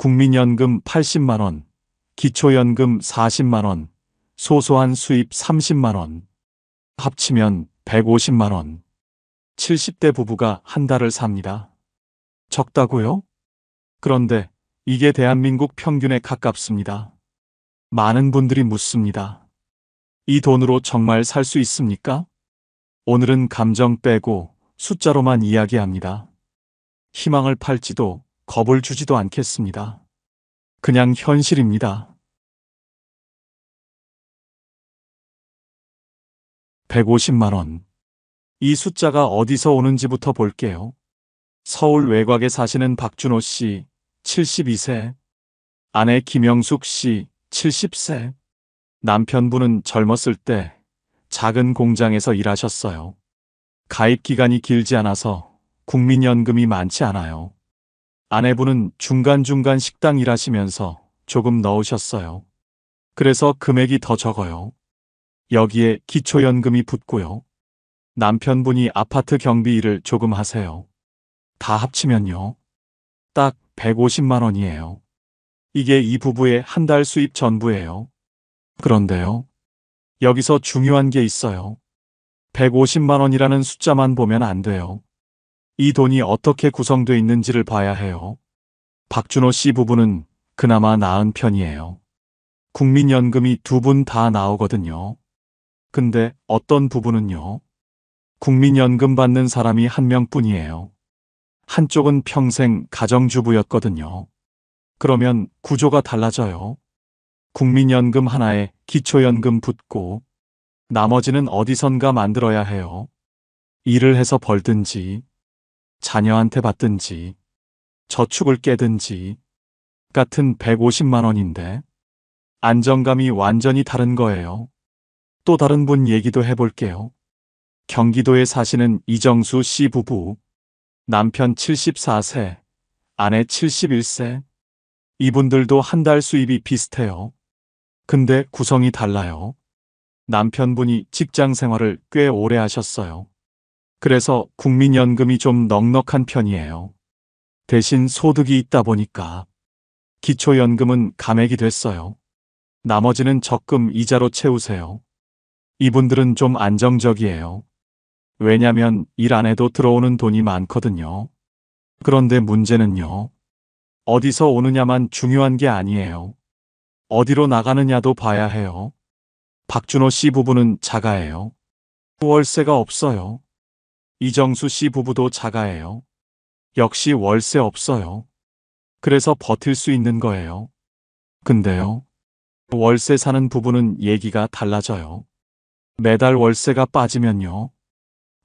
국민연금 80만 원, 기초연금 40만 원, 소소한 수입 30만 원. 합치면 150만 원. 70대 부부가 한 달을 삽니다. 적다고요? 그런데 이게 대한민국 평균에 가깝습니다. 많은 분들이 묻습니다. 이 돈으로 정말 살 수 있습니까? 오늘은 감정 빼고 숫자로만 이야기합니다. 희망을 팔지도 겁을 주지도 않겠습니다. 그냥 현실입니다. 150만 원. 이 숫자가 어디서 오는지부터 볼게요. 서울 외곽에 사시는 박준호 씨, 72세. 아내 김영숙 씨, 70세. 남편분은 젊었을 때 작은 공장에서 일하셨어요. 가입 기간이 길지 않아서 국민연금이 많지 않아요. 아내분은 중간중간 식당 일하시면서 조금 넣으셨어요. 그래서 금액이 더 적어요. 여기에 기초연금이 붙고요. 남편분이 아파트 경비 일을 조금 하세요. 다 합치면요. 딱 150만 원이에요. 이게 이 부부의 한 달 수입 전부예요. 그런데요. 여기서 중요한 게 있어요. 150만 원이라는 숫자만 보면 안 돼요. 이 돈이 어떻게 구성되어 있는지를 봐야 해요. 박준호 씨 부부는 그나마 나은 편이에요. 국민연금이 두 분 다 나오거든요. 근데 어떤 부부는요. 국민연금 받는 사람이 한 명뿐이에요. 한쪽은 평생 가정주부였거든요. 그러면 구조가 달라져요. 국민연금 하나에 기초연금 붙고 나머지는 어디선가 만들어야 해요. 일을 해서 벌든지 자녀한테 받든지 저축을 깨든지 같은 150만 원인데 안정감이 완전히 다른 거예요. 또 다른 분 얘기도 해볼게요. 경기도에 사시는 이정수 씨 부부. 남편 74세, 아내 71세. 이분들도 한 달 수입이 비슷해요. 근데 구성이 달라요. 남편분이 직장 생활을 꽤 오래 하셨어요. 그래서 국민연금이 좀 넉넉한 편이에요. 대신 소득이 있다 보니까 기초연금은 감액이 됐어요. 나머지는 적금 이자로 채우세요. 이분들은 좀 안정적이에요. 왜냐면 일 안 해도 들어오는 돈이 많거든요. 그런데 문제는요. 어디서 오느냐만 중요한 게 아니에요. 어디로 나가느냐도 봐야 해요. 박준호 씨 부부는 자가예요. 월세가 없어요. 이정수 씨 부부도 자가예요. 역시 월세 없어요. 그래서 버틸 수 있는 거예요. 근데요. 월세 사는 부부는 얘기가 달라져요. 매달 월세가 빠지면요.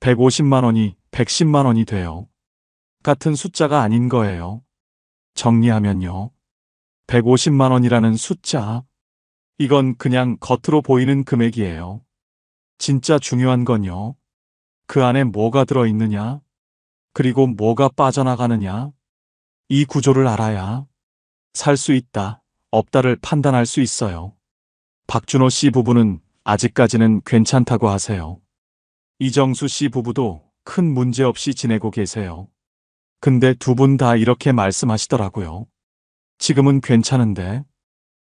150만 원이 110만 원이 돼요. 같은 숫자가 아닌 거예요. 정리하면요. 150만 원이라는 숫자. 이건 그냥 겉으로 보이는 금액이에요. 진짜 중요한 건요. 그 안에 뭐가 들어있느냐, 그리고 뭐가 빠져나가느냐. 이 구조를 알아야 살 수 있다, 없다를 판단할 수 있어요. 박준호 씨 부부는 아직까지는 괜찮다고 하세요. 이정수 씨 부부도 큰 문제 없이 지내고 계세요. 근데 두 분 다 이렇게 말씀하시더라고요. 지금은 괜찮은데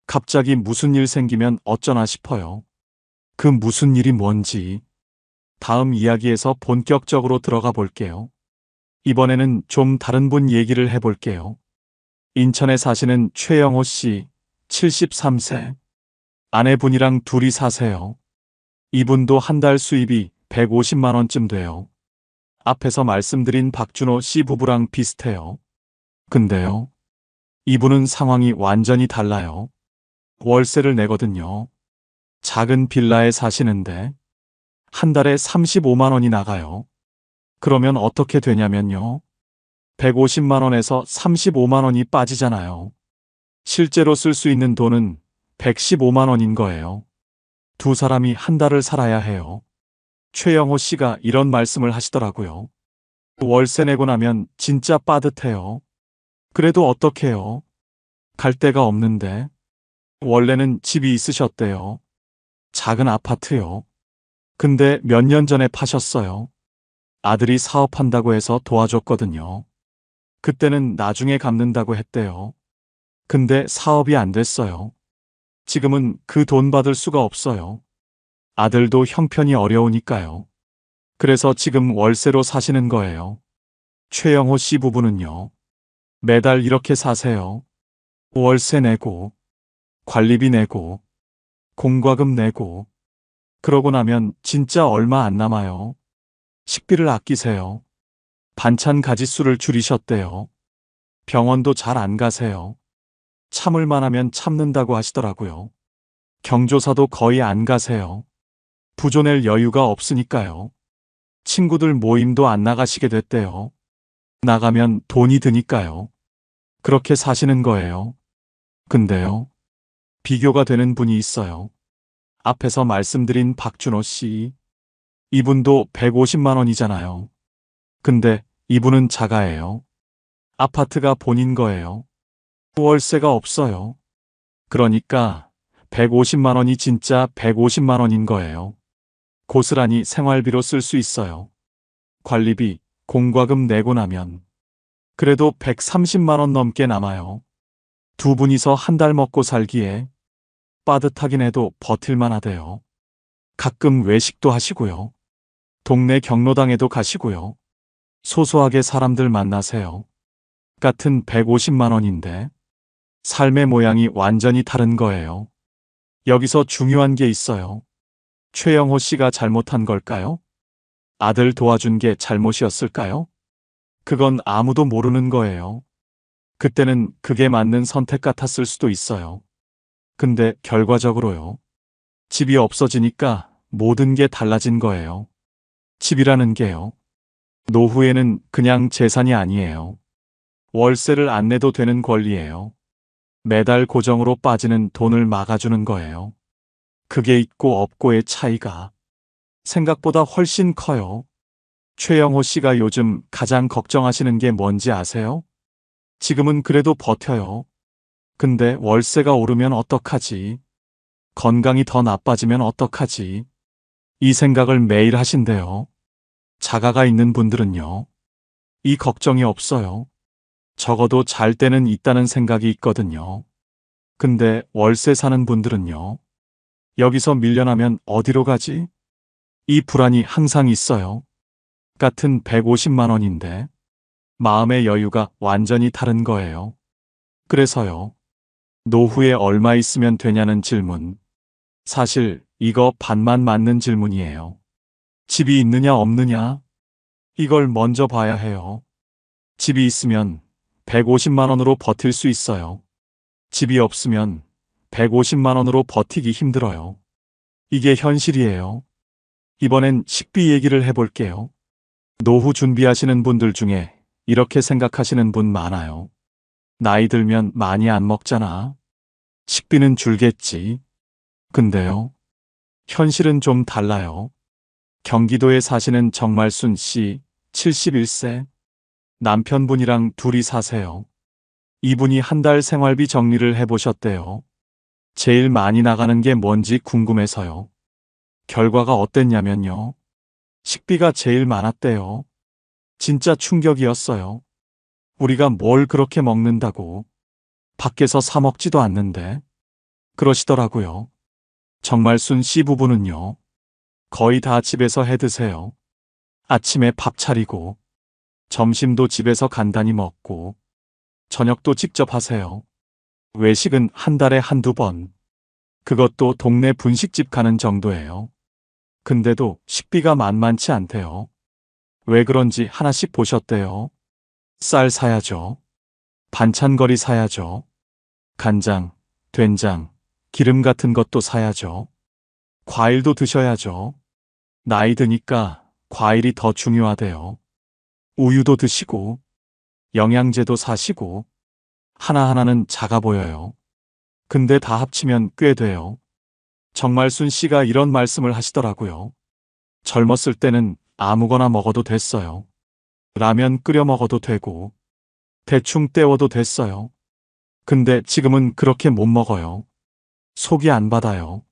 갑자기 무슨 일 생기면 어쩌나 싶어요. 그 무슨 일이 뭔지 다음 이야기에서 본격적으로 들어가 볼게요. 이번에는 좀 다른 분 얘기를 해볼게요. 인천에 사시는 최영호 씨, 73세. 아내분이랑 둘이 사세요. 이분도 한 달 수입이 150만 원쯤 돼요. 앞에서 말씀드린 박준호 씨 부부랑 비슷해요. 근데요. 이분은 상황이 완전히 달라요. 월세를 내거든요. 작은 빌라에 사시는데 한 달에 35만 원이 나가요. 그러면 어떻게 되냐면요. 150만 원에서 35만 원이 빠지잖아요. 실제로 쓸 수 있는 돈은 115만 원인 거예요. 두 사람이 한 달을 살아야 해요. 최영호 씨가 이런 말씀을 하시더라고요. 월세 내고 나면 진짜 빠듯해요. 그래도 어떡해요? 갈 데가 없는데. 원래는 집이 있으셨대요. 작은 아파트요. 근데 몇 년 전에 파셨어요. 아들이 사업한다고 해서 도와줬거든요. 그때는 나중에 갚는다고 했대요. 근데 사업이 안 됐어요. 지금은 그 돈 받을 수가 없어요. 아들도 형편이 어려우니까요. 그래서 지금 월세로 사시는 거예요. 최영호 씨 부부는요. 매달 이렇게 사세요. 월세 내고, 관리비 내고, 공과금 내고, 그러고 나면 진짜 얼마 안 남아요. 식비를 아끼세요. 반찬 가짓수를 줄이셨대요. 병원도 잘 안 가세요. 참을 만하면 참는다고 하시더라고요. 경조사도 거의 안 가세요. 부조 낼 여유가 없으니까요. 친구들 모임도 안 나가시게 됐대요. 나가면 돈이 드니까요. 그렇게 사시는 거예요. 근데요. 비교가 되는 분이 있어요. 앞에서 말씀드린 박준호 씨. 이분도 150만 원이잖아요. 근데 이분은 자가예요. 아파트가 본인 거예요. 월세가 없어요. 그러니까 150만 원이 진짜 150만 원인 거예요. 고스란히 생활비로 쓸 수 있어요. 관리비, 공과금 내고 나면 그래도 130만 원 넘게 남아요. 두 분이서 한 달 먹고 살기에 빠듯하긴 해도 버틸만 하대요. 가끔 외식도 하시고요. 동네 경로당에도 가시고요. 소소하게 사람들 만나세요. 같은 150만 원인데 삶의 모양이 완전히 다른 거예요. 여기서 중요한 게 있어요. 최영호 씨가 잘못한 걸까요? 아들 도와준 게 잘못이었을까요? 그건 아무도 모르는 거예요. 그때는 그게 맞는 선택 같았을 수도 있어요. 근데 결과적으로요. 집이 없어지니까 모든 게 달라진 거예요. 집이라는 게요. 노후에는 그냥 재산이 아니에요. 월세를 안 내도 되는 권리예요. 매달 고정으로 빠지는 돈을 막아주는 거예요. 그게 있고 없고의 차이가 생각보다 훨씬 커요. 최영호 씨가 요즘 가장 걱정하시는 게 뭔지 아세요? 지금은 그래도 버텨요. 근데 월세가 오르면 어떡하지? 건강이 더 나빠지면 어떡하지? 이 생각을 매일 하신대요. 자가가 있는 분들은요. 이 걱정이 없어요. 적어도 잘 때는 있다는 생각이 있거든요. 근데 월세 사는 분들은요. 여기서 밀려나면 어디로 가지? 이 불안이 항상 있어요. 같은 150만 원인데 마음의 여유가 완전히 다른 거예요. 그래서요. 노후에 얼마 있으면 되냐는 질문. 사실 이거 반만 맞는 질문이에요. 집이 있느냐 없느냐? 이걸 먼저 봐야 해요. 집이 있으면 150만 원으로 버틸 수 있어요. 집이 없으면 150만 원으로 버티기 힘들어요. 이게 현실이에요. 이번엔 식비 얘기를 해볼게요. 노후 준비하시는 분들 중에 이렇게 생각하시는 분 많아요. 나이 들면 많이 안 먹잖아. 식비는 줄겠지. 근데요. 현실은 좀 달라요. 경기도에 사시는 정말순 씨, 71세. 남편분이랑 둘이 사세요. 이분이 한 달 생활비 정리를 해보셨대요. 제일 많이 나가는 게 뭔지 궁금해서요. 결과가 어땠냐면요. 식비가 제일 많았대요. 진짜 충격이었어요. 우리가 뭘 그렇게 먹는다고. 밖에서 사 먹지도 않는데. 그러시더라고요. 정말순 씨 부부는요. 거의 다 집에서 해 드세요. 아침에 밥 차리고, 점심도 집에서 간단히 먹고, 저녁도 직접 하세요. 외식은 한 달에 한두 번. 그것도 동네 분식집 가는 정도예요. 근데도 식비가 만만치 않대요. 왜 그런지 하나씩 보셨대요. 쌀 사야죠. 반찬거리 사야죠. 간장, 된장, 기름 같은 것도 사야죠. 과일도 드셔야죠. 나이 드니까 과일이 더 중요하대요. 우유도 드시고, 영양제도 사시고, 하나하나는 작아 보여요. 근데 다 합치면 꽤 돼요. 정말순 씨가 이런 말씀을 하시더라고요. 젊었을 때는 아무거나 먹어도 됐어요. 라면 끓여 먹어도 되고, 대충 때워도 됐어요. 근데 지금은 그렇게 못 먹어요. 속이 안 받아요.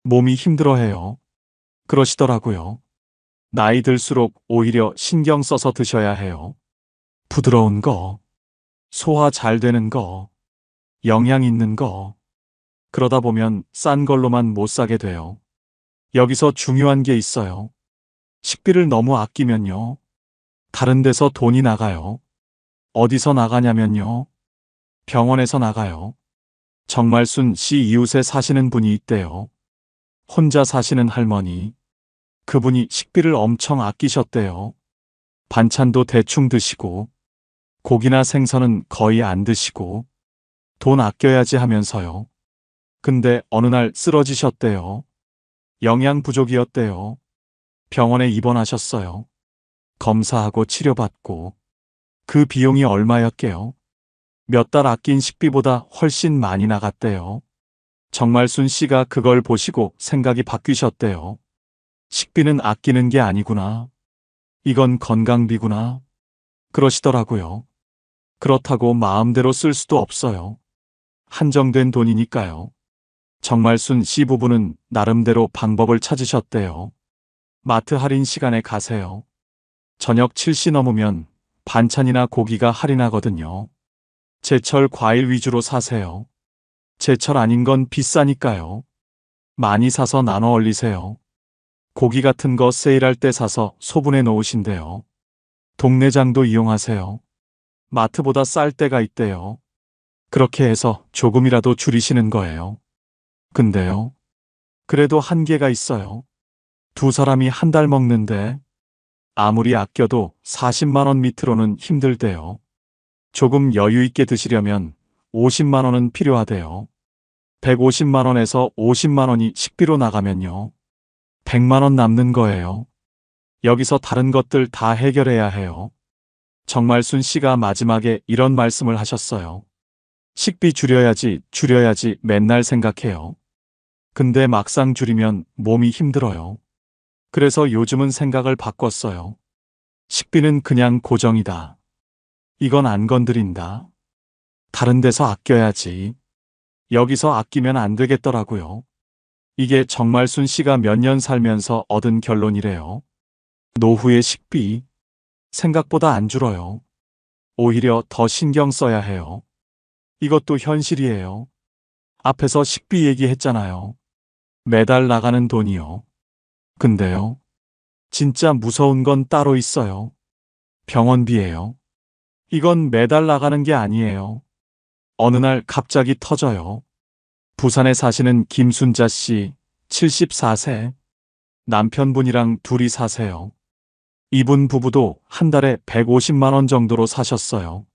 몸이 힘들어해요. 그러시더라고요. 나이 들수록 오히려 신경 써서 드셔야 해요. 부드러운 거, 소화 잘 되는 거, 영양 있는 거. 그러다 보면 싼 걸로만 못 사게 돼요. 여기서 중요한 게 있어요. 식비를 너무 아끼면요. 다른 데서 돈이 나가요. 어디서 나가냐면요. 병원에서 나가요. 정말순 씨 이웃에 사시는 분이 있대요. 혼자 사시는 할머니. 그분이 식비를 엄청 아끼셨대요. 반찬도 대충 드시고, 고기나 생선은 거의 안 드시고, 돈 아껴야지 하면서요. 근데 어느 날 쓰러지셨대요. 영양 부족이었대요. 병원에 입원하셨어요. 검사하고 치료받고. 그 비용이 얼마였게요? 몇 달 아낀 식비보다 훨씬 많이 나갔대요. 정말순 씨가 그걸 보시고 생각이 바뀌셨대요. 식비는 아끼는 게 아니구나. 이건 건강비구나. 그러시더라고요. 그렇다고 마음대로 쓸 수도 없어요. 한정된 돈이니까요. 정말순 씨 부부는 나름대로 방법을 찾으셨대요. 마트 할인 시간에 가세요. 저녁 7시 넘으면 반찬이나 고기가 할인하거든요. 제철 과일 위주로 사세요. 제철 아닌 건 비싸니까요. 많이 사서 나눠 얼리세요. 고기 같은 거 세일할 때 사서 소분해 놓으신대요. 동네장도 이용하세요. 마트보다 쌀 때가 있대요. 그렇게 해서 조금이라도 줄이시는 거예요. 근데요. 그래도 한계가 있어요. 두 사람이 한 달 먹는데 아무리 아껴도 40만 원 밑으로는 힘들대요. 조금 여유 있게 드시려면 50만 원은 필요하대요. 150만 원에서 50만 원이 식비로 나가면요. 100만 원 남는 거예요. 여기서 다른 것들 다 해결해야 해요. 정말순 씨가 마지막에 이런 말씀을 하셨어요. 식비 줄여야지 맨날 생각해요. 근데 막상 줄이면 몸이 힘들어요. 그래서 요즘은 생각을 바꿨어요. 식비는 그냥 고정이다. 이건 안 건드린다. 다른 데서 아껴야지. 여기서 아끼면 안 되겠더라고요. 이게 정말순 씨가 몇 년 살면서 얻은 결론이래요. 노후의 식비. 생각보다 안 줄어요. 오히려 더 신경 써야 해요. 이것도 현실이에요. 앞에서 식비 얘기했잖아요. 매달 나가는 돈이요. 근데요. 진짜 무서운 건 따로 있어요. 병원비예요. 이건 매달 나가는 게 아니에요. 어느 날 갑자기 터져요. 부산에 사시는 김순자 씨, 74세. 남편분이랑 둘이 사세요. 이분 부부도 한 달에 150만 원 정도로 사셨어요.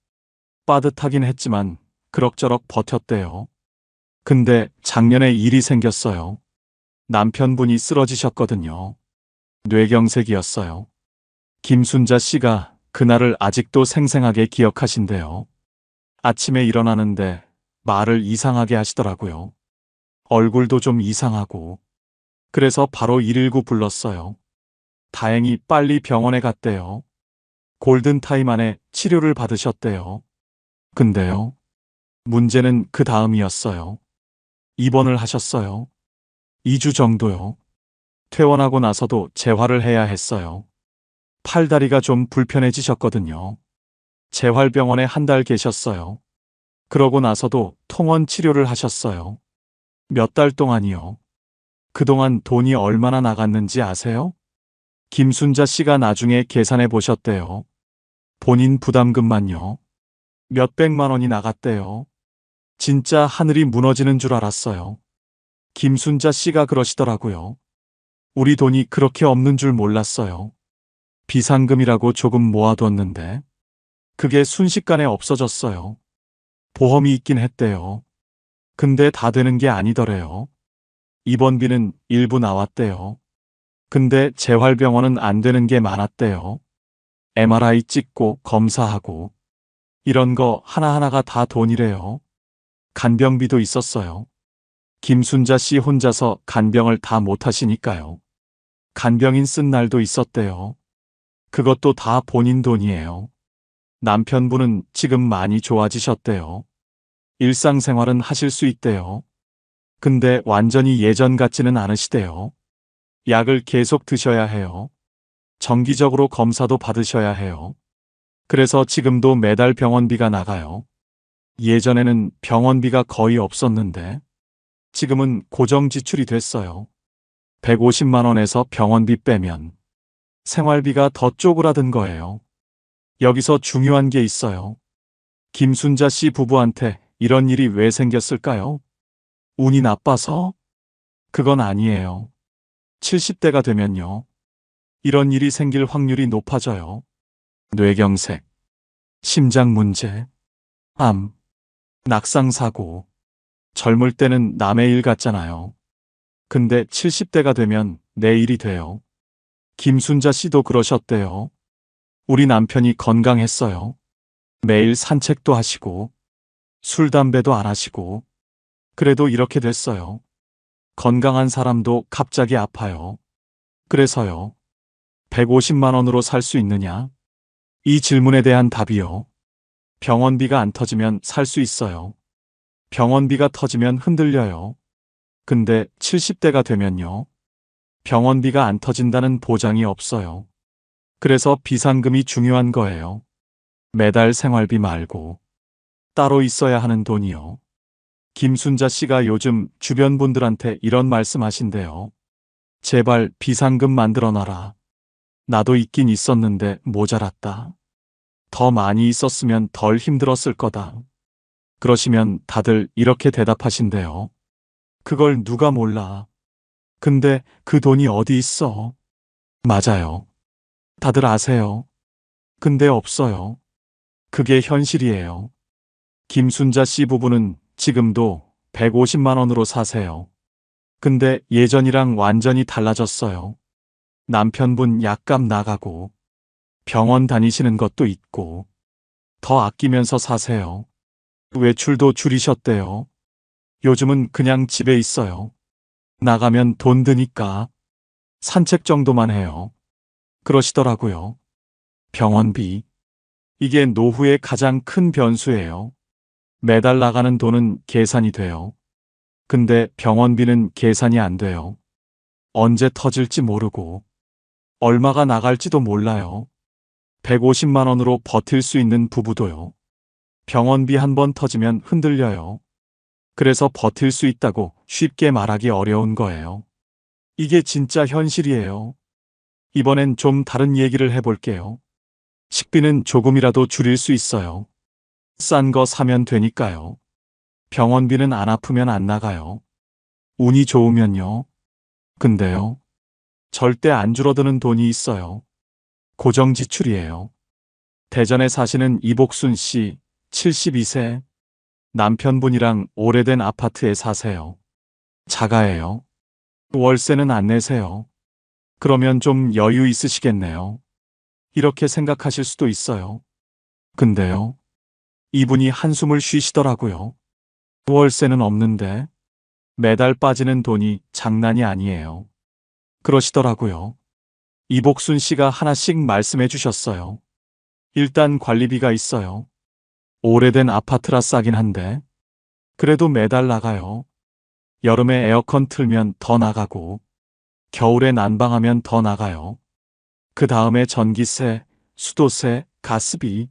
빠듯하긴 했지만 그럭저럭 버텼대요. 근데 작년에 일이 생겼어요. 남편분이 쓰러지셨거든요. 뇌경색이었어요. 김순자 씨가 그날을 아직도 생생하게 기억하신대요. 아침에 일어나는데 말을 이상하게 하시더라고요. 얼굴도 좀 이상하고. 그래서 바로 119 불렀어요. 다행히 빨리 병원에 갔대요. 골든타임 안에 치료를 받으셨대요. 근데요. 문제는 그 다음이었어요. 입원을 하셨어요. 2주 정도요. 퇴원하고 나서도 재활을 해야 했어요. 팔다리가 좀 불편해지셨거든요. 재활병원에 한 달 계셨어요. 그러고 나서도 통원 치료를 하셨어요. 몇 달 동안이요. 그동안 돈이 얼마나 나갔는지 아세요? 김순자 씨가 나중에 계산해 보셨대요. 본인 부담금만요. 몇백만 원이 나갔대요. 진짜 하늘이 무너지는 줄 알았어요. 김순자 씨가 그러시더라고요. 우리 돈이 그렇게 없는 줄 몰랐어요. 비상금이라고 조금 모아뒀는데 그게 순식간에 없어졌어요. 보험이 있긴 했대요. 근데 다 되는 게 아니더래요. 입원비는 일부 나왔대요. 근데 재활병원은 안 되는 게 많았대요. MRI 찍고 검사하고 이런 거 하나하나가 다 돈이래요. 간병비도 있었어요. 김순자 씨 혼자서 간병을 다 못 하시니까요. 간병인 쓴 날도 있었대요. 그것도 다 본인 돈이에요. 남편분은 지금 많이 좋아지셨대요. 일상생활은 하실 수 있대요. 근데 완전히 예전 같지는 않으시대요. 약을 계속 드셔야 해요. 정기적으로 검사도 받으셔야 해요. 그래서 지금도 매달 병원비가 나가요. 예전에는 병원비가 거의 없었는데 지금은 고정 지출이 됐어요. 150만 원에서 병원비 빼면 생활비가 더 쪼그라든 거예요. 여기서 중요한 게 있어요. 김순자 씨 부부한테 이런 일이 왜 생겼을까요? 운이 나빠서? 그건 아니에요. 70대가 되면요. 이런 일이 생길 확률이 높아져요. 뇌경색, 심장 문제, 암, 낙상사고. 젊을 때는 남의 일 같잖아요. 근데 70대가 되면 내 일이 돼요. 김순자 씨도 그러셨대요. 우리 남편이 건강했어요. 매일 산책도 하시고, 술, 담배도 안 하시고, 그래도 이렇게 됐어요. 건강한 사람도 갑자기 아파요. 그래서요. 150만 원으로 살 수 있느냐? 이 질문에 대한 답이요. 병원비가 안 터지면 살 수 있어요. 병원비가 터지면 흔들려요. 근데 70대가 되면요. 병원비가 안 터진다는 보장이 없어요. 그래서 비상금이 중요한 거예요. 매달 생활비 말고 따로 있어야 하는 돈이요. 김순자 씨가 요즘 주변 분들한테 이런 말씀 하신대요. 제발 비상금 만들어 놔라. 나도 있긴 있었는데 모자랐다. 더 많이 있었으면 덜 힘들었을 거다. 그러시면 다들 이렇게 대답하신대요. 그걸 누가 몰라. 근데 그 돈이 어디 있어? 맞아요. 다들 아세요. 근데 없어요. 그게 현실이에요. 김순자 씨 부부는 지금도 150만 원으로 사세요. 근데 예전이랑 완전히 달라졌어요. 남편분 약값 나가고 병원 다니시는 것도 있고 더 아끼면서 사세요. 외출도 줄이셨대요. 요즘은 그냥 집에 있어요. 나가면 돈 드니까 산책 정도만 해요. 그러시더라고요. 병원비. 이게 노후의 가장 큰 변수예요. 매달 나가는 돈은 계산이 돼요. 근데 병원비는 계산이 안 돼요. 언제 터질지 모르고 얼마가 나갈지도 몰라요. 150만 원으로 버틸 수 있는 부부도요. 병원비 한 번 터지면 흔들려요. 그래서 버틸 수 있다고 쉽게 말하기 어려운 거예요. 이게 진짜 현실이에요. 이번엔 좀 다른 얘기를 해볼게요. 식비는 조금이라도 줄일 수 있어요. 싼 거 사면 되니까요. 병원비는 안 아프면 안 나가요. 운이 좋으면요. 근데요. 절대 안 줄어드는 돈이 있어요. 고정 지출이에요. 대전에 사시는 이복순 씨, 72세. 남편분이랑 오래된 아파트에 사세요. 자가예요. 월세는 안 내세요. 그러면 좀 여유 있으시겠네요. 이렇게 생각하실 수도 있어요. 근데요. 이분이 한숨을 쉬시더라고요. 월세는 없는데 매달 빠지는 돈이 장난이 아니에요. 그러시더라고요. 이복순 씨가 하나씩 말씀해 주셨어요. 일단 관리비가 있어요. 오래된 아파트라 싸긴 한데 그래도 매달 나가요. 여름에 에어컨 틀면 더 나가고 겨울에 난방하면 더 나가요. 그 다음에 전기세, 수도세, 가스비.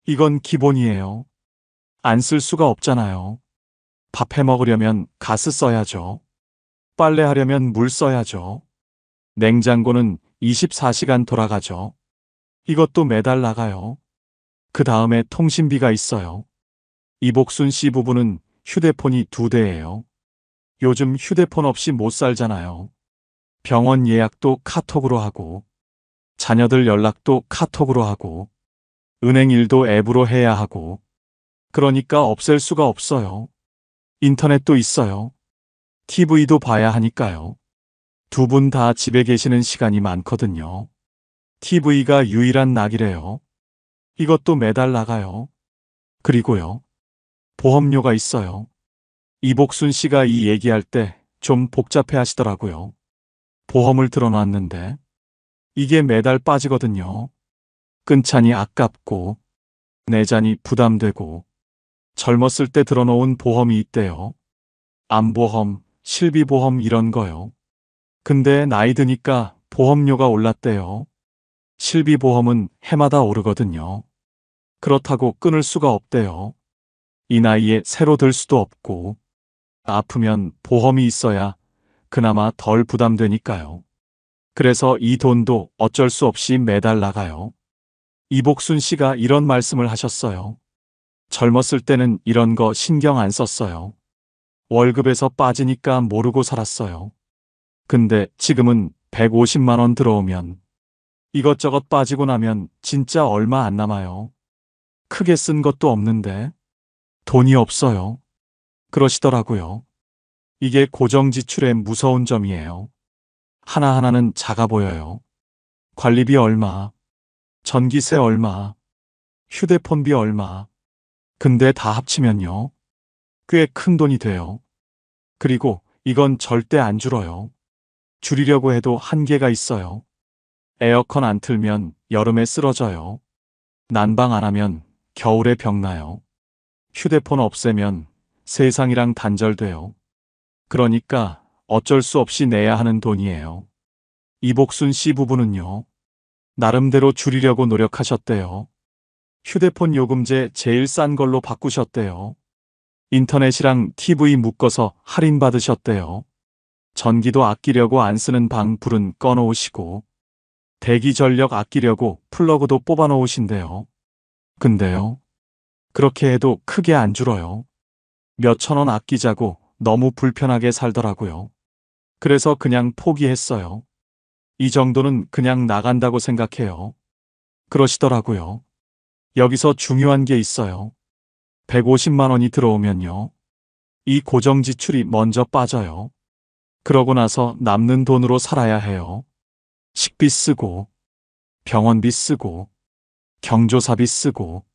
이건 기본이에요. 안 쓸 수가 없잖아요. 밥 해 먹으려면 가스 써야죠. 빨래하려면 물 써야죠. 냉장고는 24시간 돌아가죠. 이것도 매달 나가요. 그 다음에 통신비가 있어요. 이복순 씨 부부는 휴대폰이 2대예요. 요즘 휴대폰 없이 못 살잖아요. 병원 예약도 카톡으로 하고, 자녀들 연락도 카톡으로 하고, 은행 일도 앱으로 해야 하고, 그러니까 없앨 수가 없어요. 인터넷도 있어요. TV도 봐야 하니까요. 두 분 다 집에 계시는 시간이 많거든요. TV가 유일한 낙이래요. 이것도 매달 나가요. 그리고요. 보험료가 있어요. 이복순 씨가 이 얘기할 때 좀 복잡해 하시더라고요. 보험을 들어놨는데 이게 매달 빠지거든요. 끊자니 아깝고 내자니 부담되고 젊었을 때 들어놓은 보험이 있대요. 암보험, 실비보험 이런 거요. 근데 나이 드니까 보험료가 올랐대요. 실비보험은 해마다 오르거든요. 그렇다고 끊을 수가 없대요. 이 나이에 새로 들 수도 없고, 아프면 보험이 있어야 그나마 덜 부담되니까요. 그래서 이 돈도 어쩔 수 없이 매달 나가요. 이복순 씨가 이런 말씀을 하셨어요. 젊었을 때는 이런 거 신경 안 썼어요. 월급에서 빠지니까 모르고 살았어요. 근데 지금은 150만 원 들어오면 이것저것 빠지고 나면 진짜 얼마 안 남아요. 크게 쓴 것도 없는데 돈이 없어요. 그러시더라고요. 이게 고정 지출의 무서운 점이에요. 하나하나는 작아 보여요. 관리비 얼마, 전기세 얼마, 휴대폰비 얼마. 근데 다 합치면요. 꽤 큰 돈이 돼요. 그리고 이건 절대 안 줄어요. 줄이려고 해도 한계가 있어요. 에어컨 안 틀면 여름에 쓰러져요. 난방 안 하면 겨울에 병나요. 휴대폰 없애면 세상이랑 단절돼요. 그러니까 어쩔 수 없이 내야 하는 돈이에요. 이복순 씨 부부는요. 나름대로 줄이려고 노력하셨대요. 휴대폰 요금제 제일 싼 걸로 바꾸셨대요. 인터넷이랑 TV 묶어서 할인받으셨대요. 전기도 아끼려고 안 쓰는 방 불은 꺼놓으시고, 대기 전력 아끼려고 플러그도 뽑아 놓으신대요. 근데요. 그렇게 해도 크게 안 줄어요. 몇천 원 아끼자고 너무 불편하게 살더라고요. 그래서 그냥 포기했어요. 이 정도는 그냥 나간다고 생각해요. 그러시더라고요. 여기서 중요한 게 있어요. 150만 원이 들어오면요. 이 고정 지출이 먼저 빠져요. 그러고 나서 남는 돈으로 살아야 해요. 식비 쓰고, 병원비 쓰고, 경조사비 쓰고.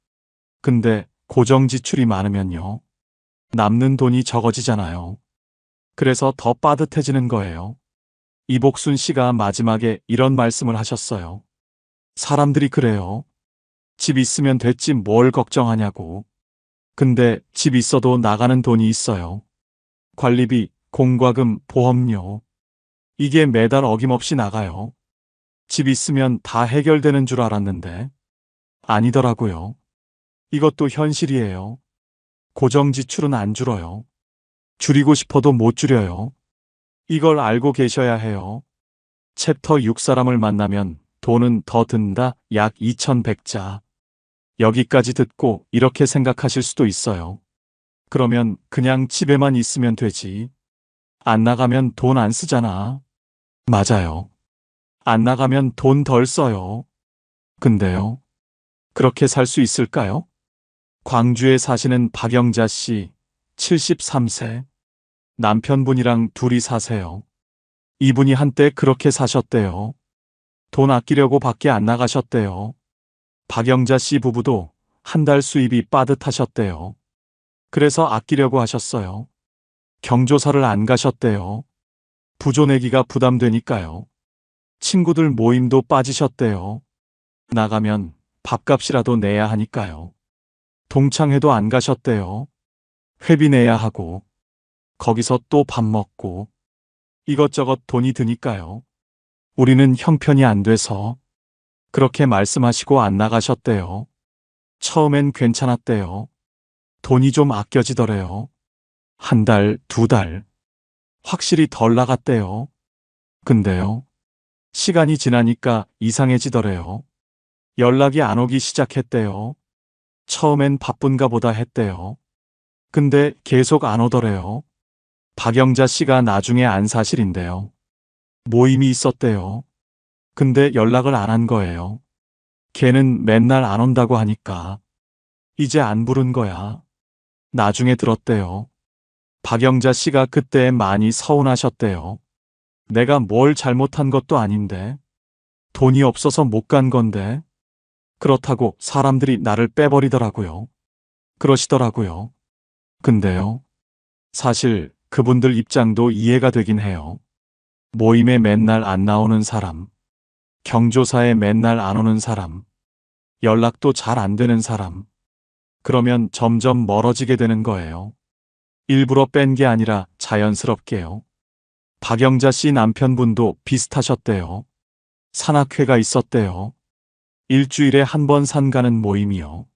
근데 고정 지출이 많으면요. 남는 돈이 적어지잖아요. 그래서 더 빠듯해지는 거예요. 이복순 씨가 마지막에 이런 말씀을 하셨어요. 사람들이 그래요. 집 있으면 됐지 뭘 걱정하냐고. 근데 집 있어도 나가는 돈이 있어요. 관리비, 공과금, 보험료. 이게 매달 어김없이 나가요. 집 있으면 다 해결되는 줄 알았는데 아니더라고요. 이것도 현실이에요. 고정 지출은 안 줄어요. 줄이고 싶어도 못 줄여요. 이걸 알고 계셔야 해요. 챕터 6 사람을 만나면 돈은 더 든다. 약 2100자. 여기까지 듣고 이렇게 생각하실 수도 있어요. 그러면 그냥 집에만 있으면 되지. 안 나가면 돈 안 쓰잖아. 맞아요. 안 나가면 돈 덜 써요. 근데요. 그렇게 살 수 있을까요? 광주에 사시는 박영자 씨, 73세. 남편분이랑 둘이 사세요. 이분이 한때 그렇게 사셨대요. 돈 아끼려고 밖에 안 나가셨대요. 박영자 씨 부부도 한 달 수입이 빠듯하셨대요. 그래서 아끼려고 하셨어요. 경조사를 안 가셨대요. 부조 내기가 부담되니까요. 친구들 모임도 빠지셨대요. 나가면 밥값이라도 내야 하니까요. 동창회도 안 가셨대요. 회비 내야 하고, 거기서 또 밥 먹고, 이것저것 돈이 드니까요. 우리는 형편이 안 돼서 그렇게 말씀하시고 안 나가셨대요. 처음엔 괜찮았대요. 돈이 좀 아껴지더래요. 한 달, 두 달. 확실히 덜 나갔대요. 근데요. 시간이 지나니까 이상해지더래요. 연락이 안 오기 시작했대요. 처음엔 바쁜가 보다 했대요. 근데 계속 안 오더래요. 박영자 씨가 나중에 안 사실인데요. 모임이 있었대요. 근데 연락을 안 한 거예요. 걔는 맨날 안 온다고 하니까 이제 안 부른 거야. 나중에 들었대요. 박영자 씨가 그때 많이 서운하셨대요. 내가 뭘 잘못한 것도 아닌데 돈이 없어서 못 간 건데 그렇다고 사람들이 나를 빼버리더라고요. 그러시더라고요. 근데요. 사실 그분들 입장도 이해가 되긴 해요. 모임에 맨날 안 나오는 사람, 경조사에 맨날 안 오는 사람, 연락도 잘 안 되는 사람. 그러면 점점 멀어지게 되는 거예요. 일부러 뺀 게 아니라 자연스럽게요. 박영자 씨 남편분도 비슷하셨대요. 산악회가 있었대요. 일주일에 한 번 산 가는 모임이요.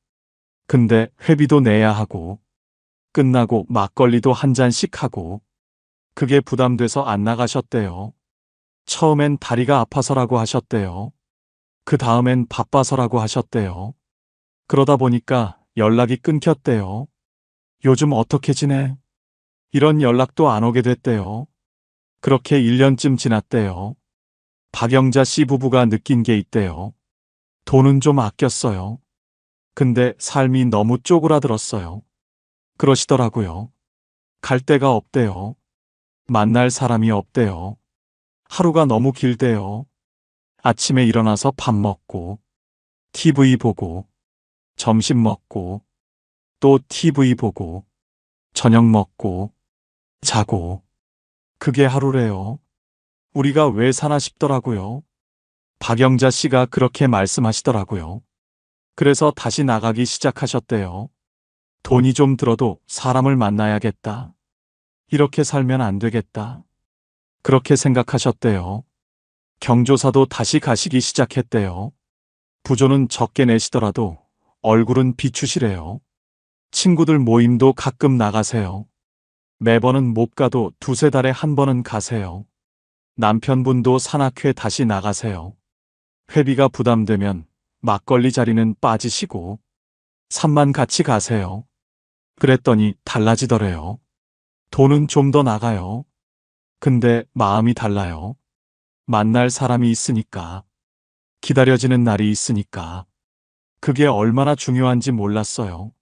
근데 회비도 내야 하고 끝나고 막걸리도 한 잔씩 하고 그게 부담돼서 안 나가셨대요. 처음엔 다리가 아파서라고 하셨대요. 그 다음엔 바빠서라고 하셨대요. 그러다 보니까 연락이 끊겼대요. 요즘 어떻게 지내? 이런 연락도 안 오게 됐대요. 그렇게 1년쯤 지났대요. 박영자 씨 부부가 느낀 게 있대요. 돈은 좀 아꼈어요. 근데 삶이 너무 쪼그라들었어요. 그러시더라고요. 갈 데가 없대요. 만날 사람이 없대요. 하루가 너무 길대요. 아침에 일어나서 밥 먹고, TV 보고, 점심 먹고, 또 TV 보고, 저녁 먹고, 자고. 그게 하루래요. 우리가 왜 사나 싶더라고요. 박영자 씨가 그렇게 말씀하시더라고요. 그래서 다시 나가기 시작하셨대요. 돈이 좀 들어도 사람을 만나야겠다. 이렇게 살면 안 되겠다. 그렇게 생각하셨대요. 경조사도 다시 가시기 시작했대요. 부조는 적게 내시더라도 얼굴은 비추시래요. 친구들 모임도 가끔 나가세요. 매번은 못 가도 두세 달에 한 번은 가세요. 남편분도 산악회 다시 나가세요. 회비가 부담되면 막걸리 자리는 빠지시고 산만 같이 가세요. 그랬더니 달라지더래요. 돈은 좀 더 나가요. 근데 마음이 달라요. 만날 사람이 있으니까. 기다려지는 날이 있으니까. 그게 얼마나 중요한지 몰랐어요.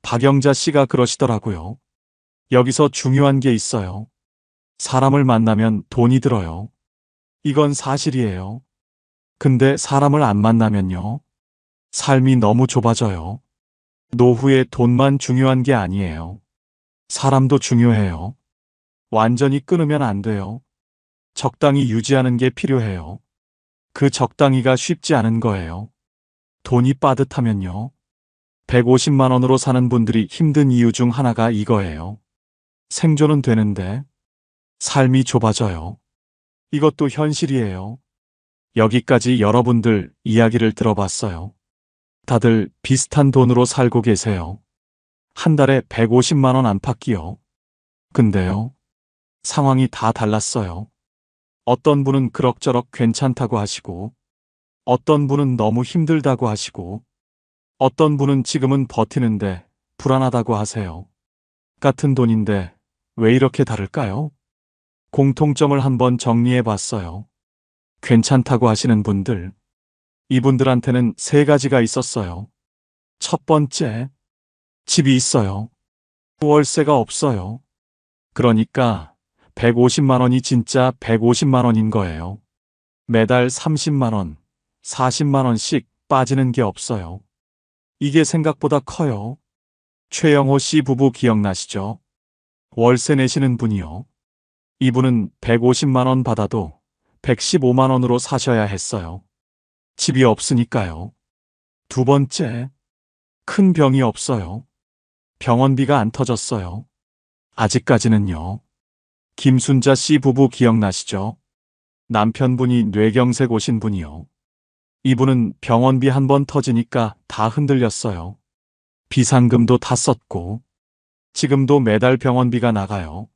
박영자 씨가 그러시더라고요. 여기서 중요한 게 있어요. 사람을 만나면 돈이 들어요. 이건 사실이에요. 근데 사람을 안 만나면요. 삶이 너무 좁아져요. 노후에 돈만 중요한 게 아니에요. 사람도 중요해요. 완전히 끊으면 안 돼요. 적당히 유지하는 게 필요해요. 그 적당히가 쉽지 않은 거예요. 돈이 빠듯하면요. 150만 원으로 사는 분들이 힘든 이유 중 하나가 이거예요. 생존은 되는데 삶이 좁아져요. 이것도 현실이에요. 여기까지 여러분들 이야기를 들어봤어요. 다들 비슷한 돈으로 살고 계세요. 한 달에 150만 원 안팎이요. 근데요. 상황이 다 달랐어요. 어떤 분은 그럭저럭 괜찮다고 하시고, 어떤 분은 너무 힘들다고 하시고, 어떤 분은 지금은 버티는데 불안하다고 하세요. 같은 돈인데 왜 이렇게 다를까요? 공통점을 한번 정리해 봤어요. 괜찮다고 하시는 분들, 이분들한테는 세 가지가 있었어요. 첫 번째, 집이 있어요. 월세가 없어요. 그러니까 150만 원이 진짜 150만 원인 거예요. 매달 30만 원, 40만 원씩 빠지는 게 없어요. 이게 생각보다 커요. 최영호 씨 부부 기억나시죠? 월세 내시는 분이요. 이분은 150만 원 받아도 115만 원으로 사셔야 했어요. 집이 없으니까요. 두 번째, 큰 병이 없어요. 병원비가 안 터졌어요. 아직까지는요. 김순자 씨 부부 기억나시죠? 남편분이 뇌경색 오신 분이요. 이분은 병원비 한 번 터지니까 다 흔들렸어요. 비상금도 다 썼고, 지금도 매달 병원비가 나가요.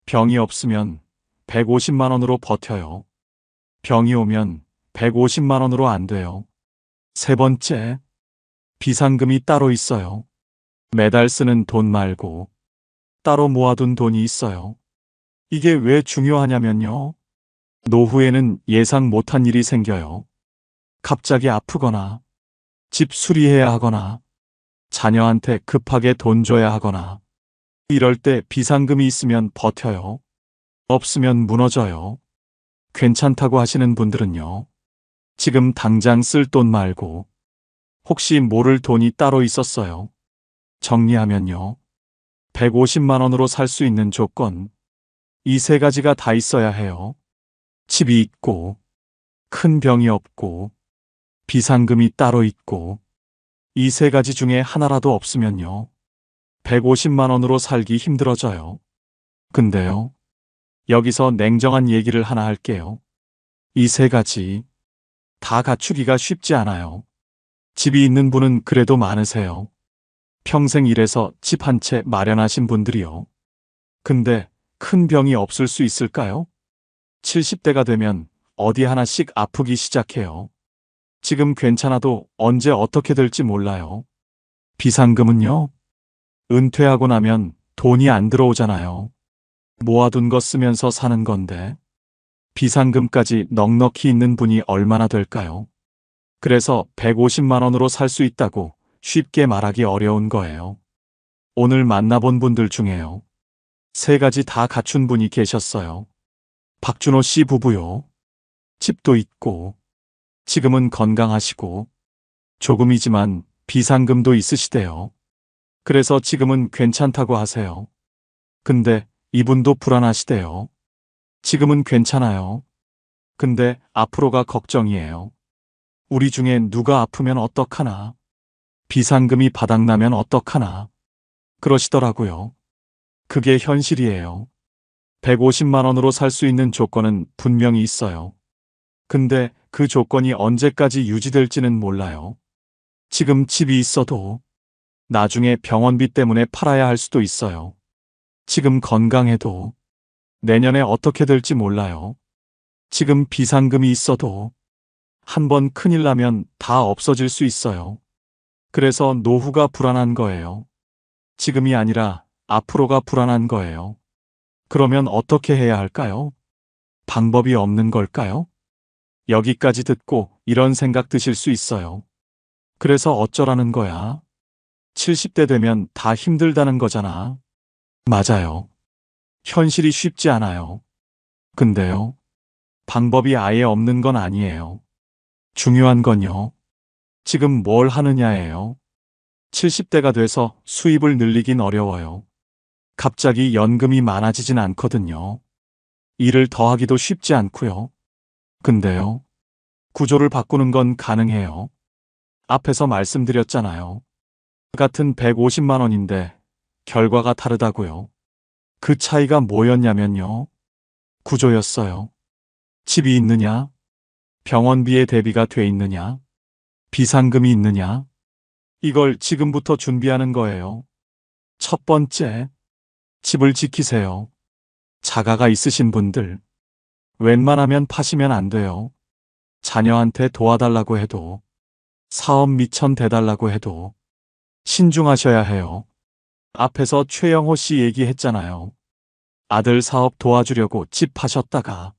병이 없으면 150만 원으로 버텨요. 병이 오면 150만 원으로 안 돼요. 세 번째, 비상금이 따로 있어요. 매달 쓰는 돈 말고 따로 모아둔 돈이 있어요. 이게 왜 중요하냐면요. 노후에는 예상 못한 일이 생겨요. 갑자기 아프거나, 집 수리해야 하거나, 자녀한테 급하게 돈 줘야 하거나, 이럴 때 비상금이 있으면 버텨요. 없으면 무너져요. 괜찮다고 하시는 분들은요. 지금 당장 쓸 돈 말고, 혹시 모를 돈이 따로 있었어요. 정리하면요. 150만 원으로 살 수 있는 조건, 이 세 가지가 다 있어야 해요. 집이 있고, 큰 병이 없고, 비상금이 따로 있고, 이 세 가지 중에 하나라도 없으면요. 150만 원으로 살기 힘들어져요. 근데요. 여기서 냉정한 얘기를 하나 할게요. 이 세 가지 다 갖추기가 쉽지 않아요. 집이 있는 분은 그래도 많으세요. 평생 일해서 집 한 채 마련하신 분들이요. 근데 큰 병이 없을 수 있을까요? 70대가 되면 어디 하나씩 아프기 시작해요. 지금 괜찮아도 언제 어떻게 될지 몰라요. 비상금은요? 은퇴하고 나면 돈이 안 들어오잖아요. 모아둔 거 쓰면서 사는 건데 비상금까지 넉넉히 있는 분이 얼마나 될까요? 그래서 150만 원으로 살 수 있다고 쉽게 말하기 어려운 거예요. 오늘 만나본 분들 중에요. 세 가지 다 갖춘 분이 계셨어요. 박준호 씨 부부요. 집도 있고, 지금은 건강하시고, 조금이지만 비상금도 있으시대요. 그래서 지금은 괜찮다고 하세요. 근데 이분도 불안하시대요. 지금은 괜찮아요. 근데 앞으로가 걱정이에요. 우리 중에 누가 아프면 어떡하나? 비상금이 바닥나면 어떡하나? 그러시더라고요. 그게 현실이에요. 150만 원으로 살 수 있는 조건은 분명히 있어요. 근데 그 조건이 언제까지 유지될지는 몰라요. 지금 집이 있어도 나중에 병원비 때문에 팔아야 할 수도 있어요. 지금 건강해도 내년에 어떻게 될지 몰라요. 지금 비상금이 있어도 한번 큰일 나면 다 없어질 수 있어요. 그래서 노후가 불안한 거예요. 지금이 아니라 앞으로가 불안한 거예요. 그러면 어떻게 해야 할까요? 방법이 없는 걸까요? 여기까지 듣고 이런 생각 드실 수 있어요. 그래서 어쩌라는 거야? 70대 되면 다 힘들다는 거잖아. 맞아요. 현실이 쉽지 않아요. 근데요, 방법이 아예 없는 건 아니에요. 중요한 건요, 지금 뭘 하느냐예요. 70대가 돼서 수입을 늘리긴 어려워요. 갑자기 연금이 많아지진 않거든요. 일을 더 하기도 쉽지 않고요. 근데요, 구조를 바꾸는 건 가능해요. 앞에서 말씀드렸잖아요. 같은 150만 원인데 결과가 다르다고요. 그 차이가 뭐였냐면요. 구조였어요. 집이 있느냐? 병원비에 대비가 돼 있느냐? 비상금이 있느냐? 이걸 지금부터 준비하는 거예요. 첫 번째, 집을 지키세요. 자가가 있으신 분들, 웬만하면 파시면 안 돼요. 자녀한테 도와달라고 해도, 사업 미천 대달라고 해도, 신중하셔야 해요. 앞에서 최영호 씨 얘기했잖아요. 아들 사업 도와주려고 집 파셨다가,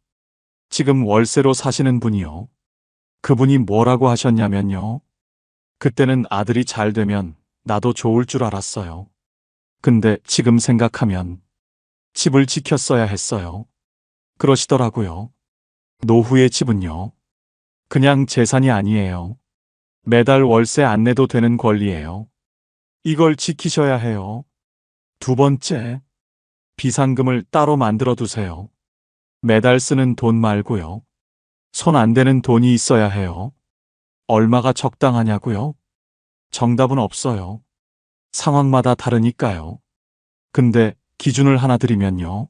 지금 월세로 사시는 분이요. 그분이 뭐라고 하셨냐면요. 그때는 아들이 잘 되면 나도 좋을 줄 알았어요. 근데 지금 생각하면 집을 지켰어야 했어요. 그러시더라고요. 노후의 집은요. 그냥 재산이 아니에요. 매달 월세 안 내도 되는 권리예요. 이걸 지키셔야 해요. 두 번째, 비상금을 따로 만들어 두세요. 매달 쓰는 돈 말고요. 손 안 대는 돈이 있어야 해요. 얼마가 적당하냐고요? 정답은 없어요. 상황마다 다르니까요. 근데 기준을 하나 드리면요.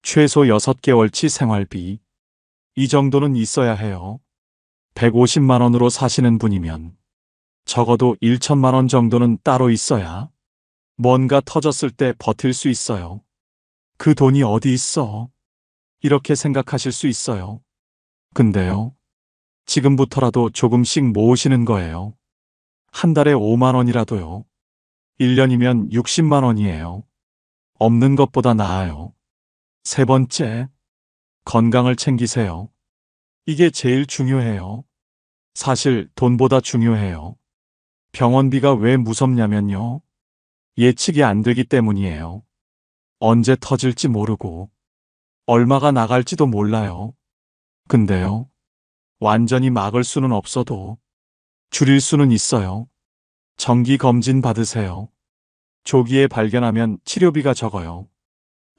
최소 6개월치 생활비. 이 정도는 있어야 해요. 150만 원으로 사시는 분이면 적어도 1천만 원 정도는 따로 있어야 뭔가 터졌을 때 버틸 수 있어요. 그 돈이 어디 있어? 이렇게 생각하실 수 있어요. 근데요, 지금부터라도 조금씩 모으시는 거예요. 한 달에 5만 원이라도요. 1년이면 60만 원이에요. 없는 것보다 나아요. 세 번째, 건강을 챙기세요. 이게 제일 중요해요. 사실 돈보다 중요해요. 병원비가 왜 무섭냐면요. 예측이 안 되기 때문이에요. 언제 터질지 모르고 얼마가 나갈지도 몰라요. 근데요, 완전히 막을 수는 없어도 줄일 수는 있어요. 정기 검진 받으세요. 조기에 발견하면 치료비가 적어요.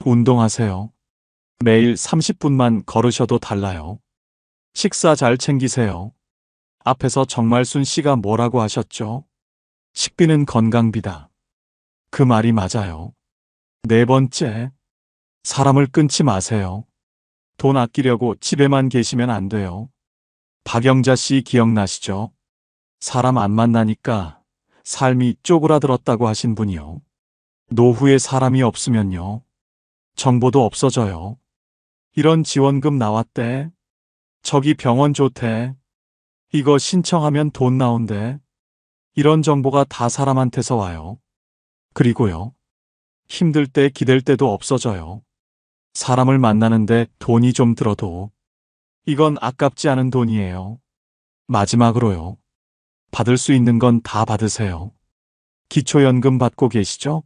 운동하세요. 매일 30분만 걸으셔도 달라요. 식사 잘 챙기세요. 앞에서 정말순 씨가 뭐라고 하셨죠? 식비는 건강비다. 그 말이 맞아요. 네 번째, 사람을 끊지 마세요. 돈 아끼려고 집에만 계시면 안 돼요. 박영자 씨 기억나시죠? 사람 안 만나니까 삶이 쪼그라들었다고 하신 분이요. 노후에 사람이 없으면요. 정보도 없어져요. 이런 지원금 나왔대. 저기 병원 좋대. 이거 신청하면 돈 나온대. 이런 정보가 다 사람한테서 와요. 그리고요. 힘들 때 기댈 때도 없어져요. 사람을 만나는데 돈이 좀 들어도 이건 아깝지 않은 돈이에요. 마지막으로요. 받을 수 있는 건 다 받으세요. 기초연금 받고 계시죠?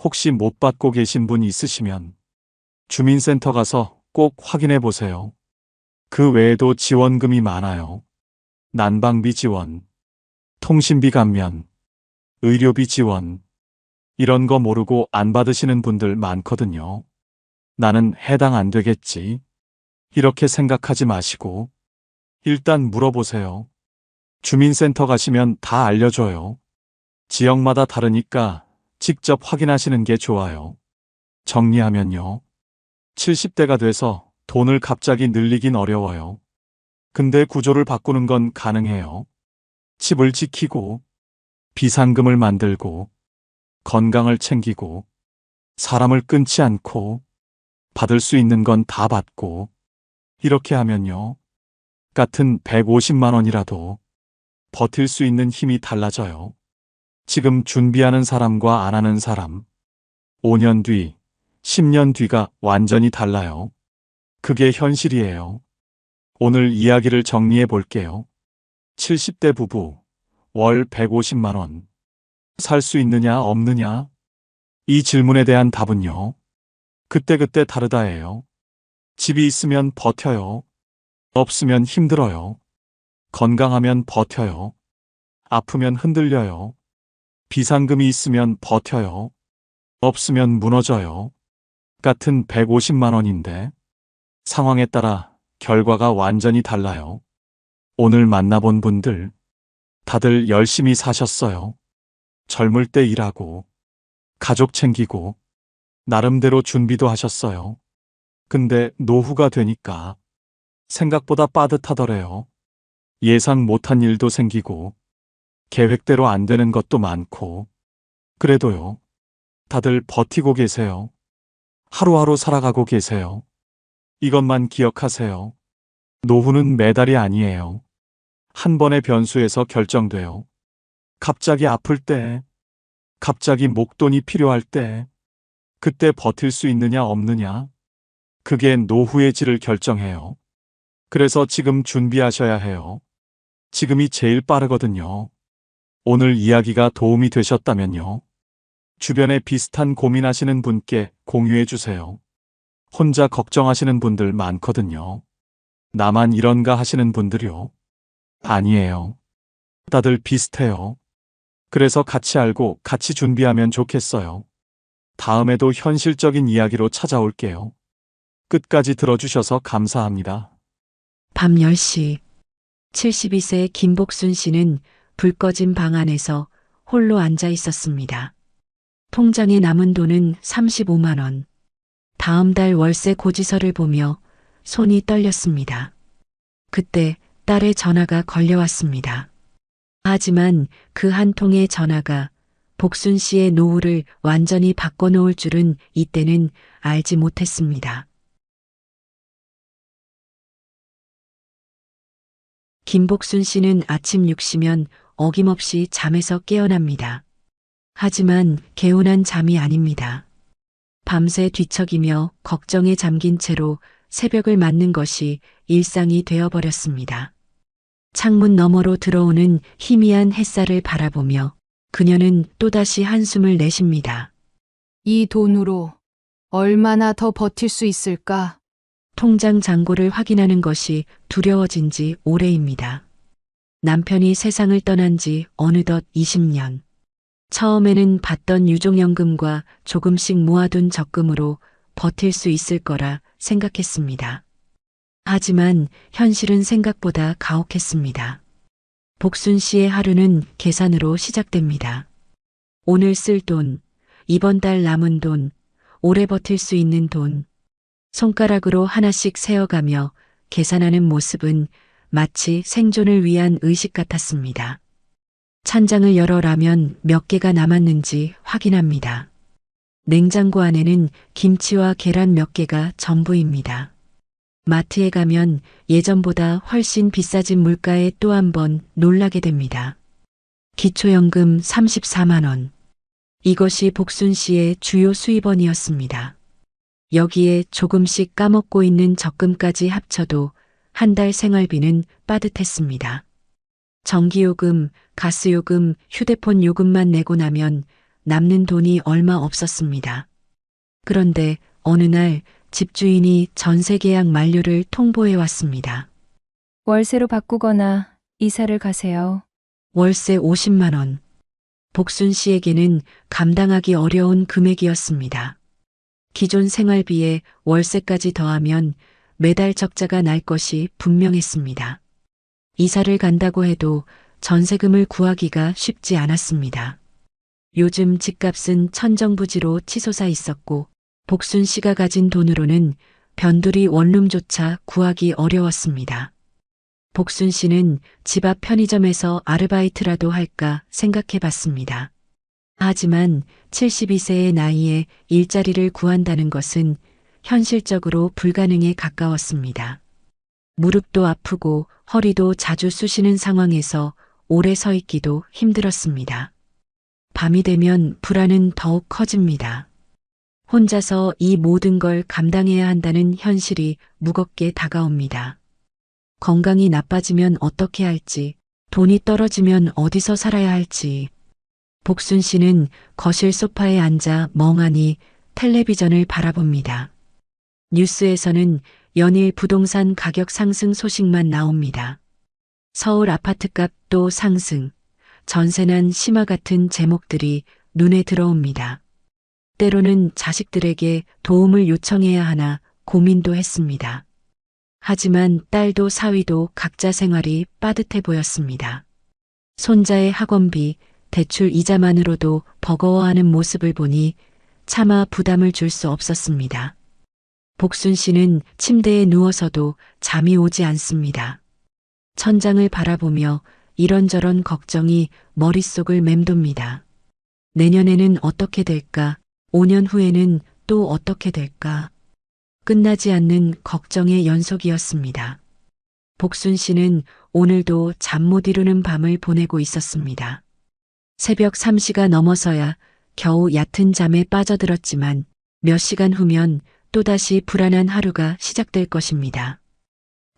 혹시 못 받고 계신 분 있으시면 주민센터 가서 꼭 확인해 보세요. 그 외에도 지원금이 많아요. 난방비 지원, 통신비 감면, 의료비 지원, 이런 거 모르고 안 받으시는 분들 많거든요. 나는 해당 안 되겠지. 이렇게 생각하지 마시고 일단 물어보세요. 주민센터 가시면 다 알려줘요. 지역마다 다르니까 직접 확인하시는 게 좋아요. 정리하면요. 70대가 돼서 돈을 갑자기 늘리긴 어려워요. 근데 구조를 바꾸는 건 가능해요. 집을 지키고, 비상금을 만들고, 건강을 챙기고, 사람을 끊지 않고, 받을 수 있는 건 다 받고, 이렇게 하면요. 같은 150만 원이라도 버틸 수 있는 힘이 달라져요. 지금 준비하는 사람과 안 하는 사람, 5년 뒤, 10년 뒤가 완전히 달라요. 그게 현실이에요. 오늘 이야기를 정리해 볼게요. 70대 부부, 월 150만 원. 살 수 있느냐, 없느냐? 이 질문에 대한 답은요. 그때그때 다르다예요. 집이 있으면 버텨요. 없으면 힘들어요. 건강하면 버텨요. 아프면 흔들려요. 비상금이 있으면 버텨요. 없으면 무너져요. 같은 150만 원인데 상황에 따라 결과가 완전히 달라요. 오늘 만나본 분들 다들 열심히 사셨어요. 젊을 때 일하고 가족 챙기고 나름대로 준비도 하셨어요. 근데 노후가 되니까 생각보다 빠듯하더래요. 예상 못한 일도 생기고 계획대로 안 되는 것도 많고 그래도요. 다들 버티고 계세요. 하루하루 살아가고 계세요. 이것만 기억하세요. 노후는 매달이 아니에요. 한 번의 변수에서 결정돼요. 갑자기 아플 때, 갑자기 목돈이 필요할 때, 그때 버틸 수 있느냐 없느냐, 그게 노후의 질을 결정해요. 그래서 지금 준비하셔야 해요. 지금이 제일 빠르거든요. 오늘 이야기가 도움이 되셨다면요. 주변에 비슷한 고민하시는 분께 공유해 주세요. 혼자 걱정하시는 분들 많거든요. 나만 이런가 하시는 분들이요. 아니에요. 다들 비슷해요. 그래서 같이 알고 같이 준비하면 좋겠어요. 다음에도 현실적인 이야기로 찾아올게요. 끝까지 들어주셔서 감사합니다. 밤 10시 72세 김복순 씨는 불 꺼진 방 안에서 홀로 앉아 있었습니다. 통장에 남은 돈은 35만 원. 다음 달 월세 고지서를 보며 손이 떨렸습니다. 그때 딸의 전화가 걸려왔습니다. 하지만 그 한 통의 전화가 복순 씨의 노후를 완전히 바꿔놓을 줄은 이때는 알지 못했습니다. 김복순 씨는 아침 6시면 어김없이 잠에서 깨어납니다. 하지만 개운한 잠이 아닙니다. 밤새 뒤척이며 걱정에 잠긴 채로 새벽을 맞는 것이 일상이 되어버렸습니다. 창문 너머로 들어오는 희미한 햇살을 바라보며 그녀는 또다시 한숨을 내쉽니다. 이 돈으로 얼마나 더 버틸 수 있을까? 통장 잔고를 확인하는 것이 두려워진 지 오래입니다. 남편이 세상을 떠난 지 어느덧 20년. 처음에는 받던 유종연금과 조금씩 모아둔 적금으로 버틸 수 있을 거라 생각했습니다. 하지만 현실은 생각보다 가혹했습니다. 복순 씨의 하루는 계산으로 시작됩니다. 오늘 쓸 돈, 이번 달 남은 돈, 오래 버틸 수 있는 돈. 손가락으로 하나씩 세어가며 계산하는 모습은 마치 생존을 위한 의식 같았습니다. 찬장을 열어 라면 몇 개가 남았는지 확인합니다. 냉장고 안에는 김치와 계란 몇 개가 전부입니다. 마트에 가면 예전보다 훨씬 비싸진 물가에 또 한 번 놀라게 됩니다. 기초연금 34만 원. 이것이 복순 씨의 주요 수입원이었습니다. 여기에 조금씩 까먹고 있는 적금까지 합쳐도 한 달 생활비는 빠듯했습니다. 전기요금, 가스요금, 휴대폰 요금만 내고 나면 남는 돈이 얼마 없었습니다. 그런데 어느 날 집주인이 전세 계약 만료를 통보해 왔습니다. 월세로 바꾸거나 이사를 가세요. 월세 50만 원. 복순 씨에게는 감당하기 어려운 금액이었습니다. 기존 생활비에 월세까지 더하면 매달 적자가 날 것이 분명했습니다. 이사를 간다고 해도 전세금을 구하기가 쉽지 않았습니다. 요즘 집값은 천정부지로 치솟아 있었고 복순 씨가 가진 돈으로는 변두리 원룸조차 구하기 어려웠습니다. 복순 씨는 집 앞 편의점에서 아르바이트라도 할까 생각해 봤습니다. 하지만 72세의 나이에 일자리를 구한다는 것은 현실적으로 불가능에 가까웠습니다. 무릎도 아프고 허리도 자주 쑤시는 상황에서 오래 서 있기도 힘들었습니다. 밤이 되면 불안은 더욱 커집니다. 혼자서 이 모든 걸 감당해야 한다는 현실이 무겁게 다가옵니다. 건강이 나빠지면 어떻게 할지, 돈이 떨어지면 어디서 살아야 할지. 복순 씨는 거실 소파에 앉아 멍하니 텔레비전을 바라봅니다. 뉴스에서는 연일 부동산 가격 상승 소식만 나옵니다. 서울 아파트값 또 상승, 전세난 심화 같은 제목들이 눈에 들어옵니다. 때로는 자식들에게 도움을 요청해야 하나 고민도 했습니다. 하지만 딸도 사위도 각자 생활이 빠듯해 보였습니다. 손자의 학원비, 대출 이자만으로도 버거워하는 모습을 보니 차마 부담을 줄 수 없었습니다. 복순 씨는 침대에 누워서도 잠이 오지 않습니다. 천장을 바라보며 이런저런 걱정이 머릿속을 맴돕니다. 내년에는 어떻게 될까? 5년 후에는 또 어떻게 될까? 끝나지 않는 걱정의 연속이었습니다. 복순 씨는 오늘도 잠 못 이루는 밤을 보내고 있었습니다. 새벽 3시가 넘어서야 겨우 얕은 잠에 빠져들었지만 몇 시간 후면 또다시 불안한 하루가 시작될 것입니다.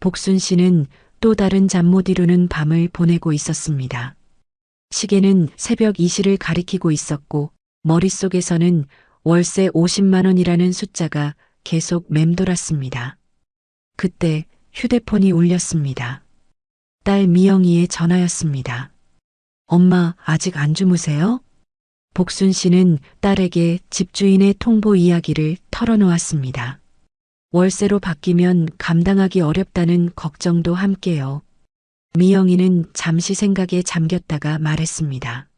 복순 씨는 또 다른 잠 못 이루는 밤을 보내고 있었습니다. 시계는 새벽 2시를 가리키고 있었고 머릿속에서는 월세 50만 원이라는 숫자가 계속 맴돌았습니다. 그때 휴대폰이 울렸습니다. 딸 미영이의 전화였습니다. 엄마, 아직 안 주무세요? 복순 씨는 딸에게 집주인의 통보 이야기를 털어놓았습니다. 월세로 바뀌면 감당하기 어렵다는 걱정도 함께요. 미영이는 잠시 생각에 잠겼다가 말했습니다.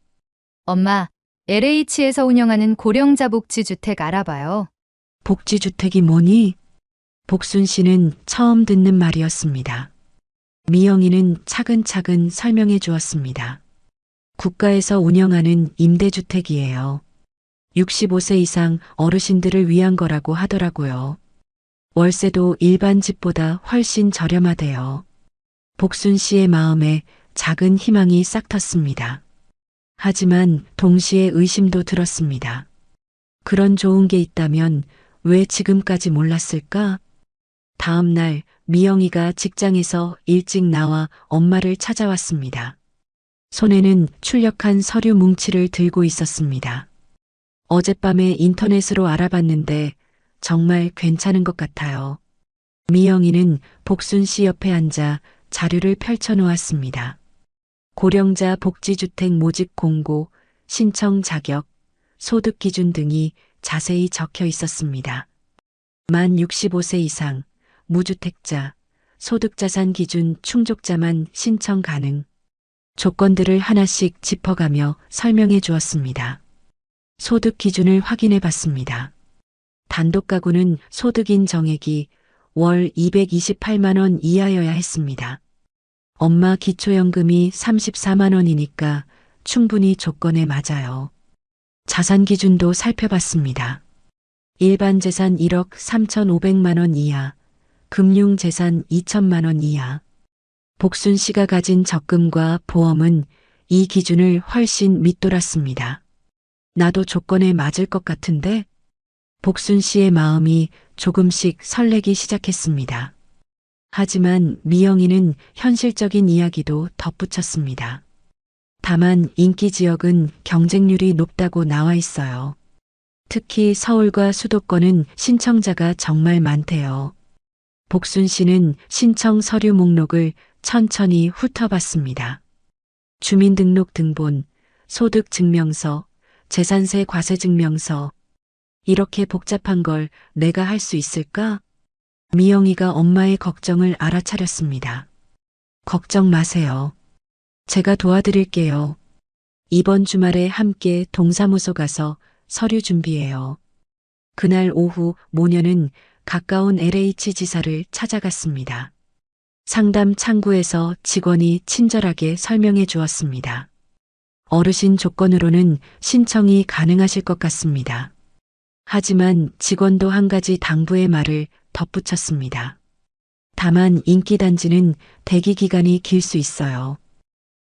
엄마, LH에서 운영하는 고령자 복지주택 알아봐요. 복지주택이 뭐니? 복순 씨는 처음 듣는 말이었습니다. 미영이는 차근차근 설명해 주었습니다. 국가에서 운영하는 임대주택이에요. 65세 이상 어르신들을 위한 거라고 하더라고요. 월세도 일반 집보다 훨씬 저렴하대요. 복순 씨의 마음에 작은 희망이 싹 텄습니다. 하지만 동시에 의심도 들었습니다. 그런 좋은 게 있다면 왜 지금까지 몰랐을까? 다음 날 미영이가 직장에서 일찍 나와 엄마를 찾아왔습니다. 손에는 출력한 서류 뭉치를 들고 있었습니다. 어젯밤에 인터넷으로 알아봤는데 정말 괜찮은 것 같아요. 미영이는 복순 씨 옆에 앉아 자료를 펼쳐 놓았습니다. 고령자 복지주택 모집 공고, 신청 자격, 소득 기준 등이 자세히 적혀 있었습니다. 만 65세 이상, 무주택자, 소득자산 기준 충족자만 신청 가능. 조건들을 하나씩 짚어가며 설명해 주었습니다. 소득 기준을 확인해 봤습니다. 단독 가구는 소득인 정액이 월 228만 원 이하여야 했습니다. 엄마 기초연금이 34만 원이니까 충분히 조건에 맞아요. 자산 기준도 살펴봤습니다. 일반 재산 1억 3,500만 원 이하, 금융 재산 2천만 원 이하. 복순 씨가 가진 적금과 보험은 이 기준을 훨씬 밑돌았습니다. 나도 조건에 맞을 것 같은데? 복순 씨의 마음이 조금씩 설레기 시작했습니다. 하지만 미영이는 현실적인 이야기도 덧붙였습니다. 다만 인기 지역은 경쟁률이 높다고 나와 있어요. 특히 서울과 수도권은 신청자가 정말 많대요. 복순 씨는 신청 서류 목록을 천천히 훑어봤습니다. 주민등록 등본, 소득증명서, 재산세 과세증명서. 이렇게 복잡한 걸 내가 할 수 있을까? 미영이가 엄마의 걱정을 알아차렸습니다. 걱정 마세요. 제가 도와드릴게요. 이번 주말에 함께 동사무소 가서 서류 준비해요. 그날 오후 모녀는 가까운 LH 지사를 찾아갔습니다. 상담 창구에서 직원이 친절하게 설명해 주었습니다. 어르신 조건으로는 신청이 가능하실 것 같습니다. 하지만 직원도 한 가지 당부의 말을 덧붙였습니다. 다만 인기단지는 대기 기간이 길 수 있어요.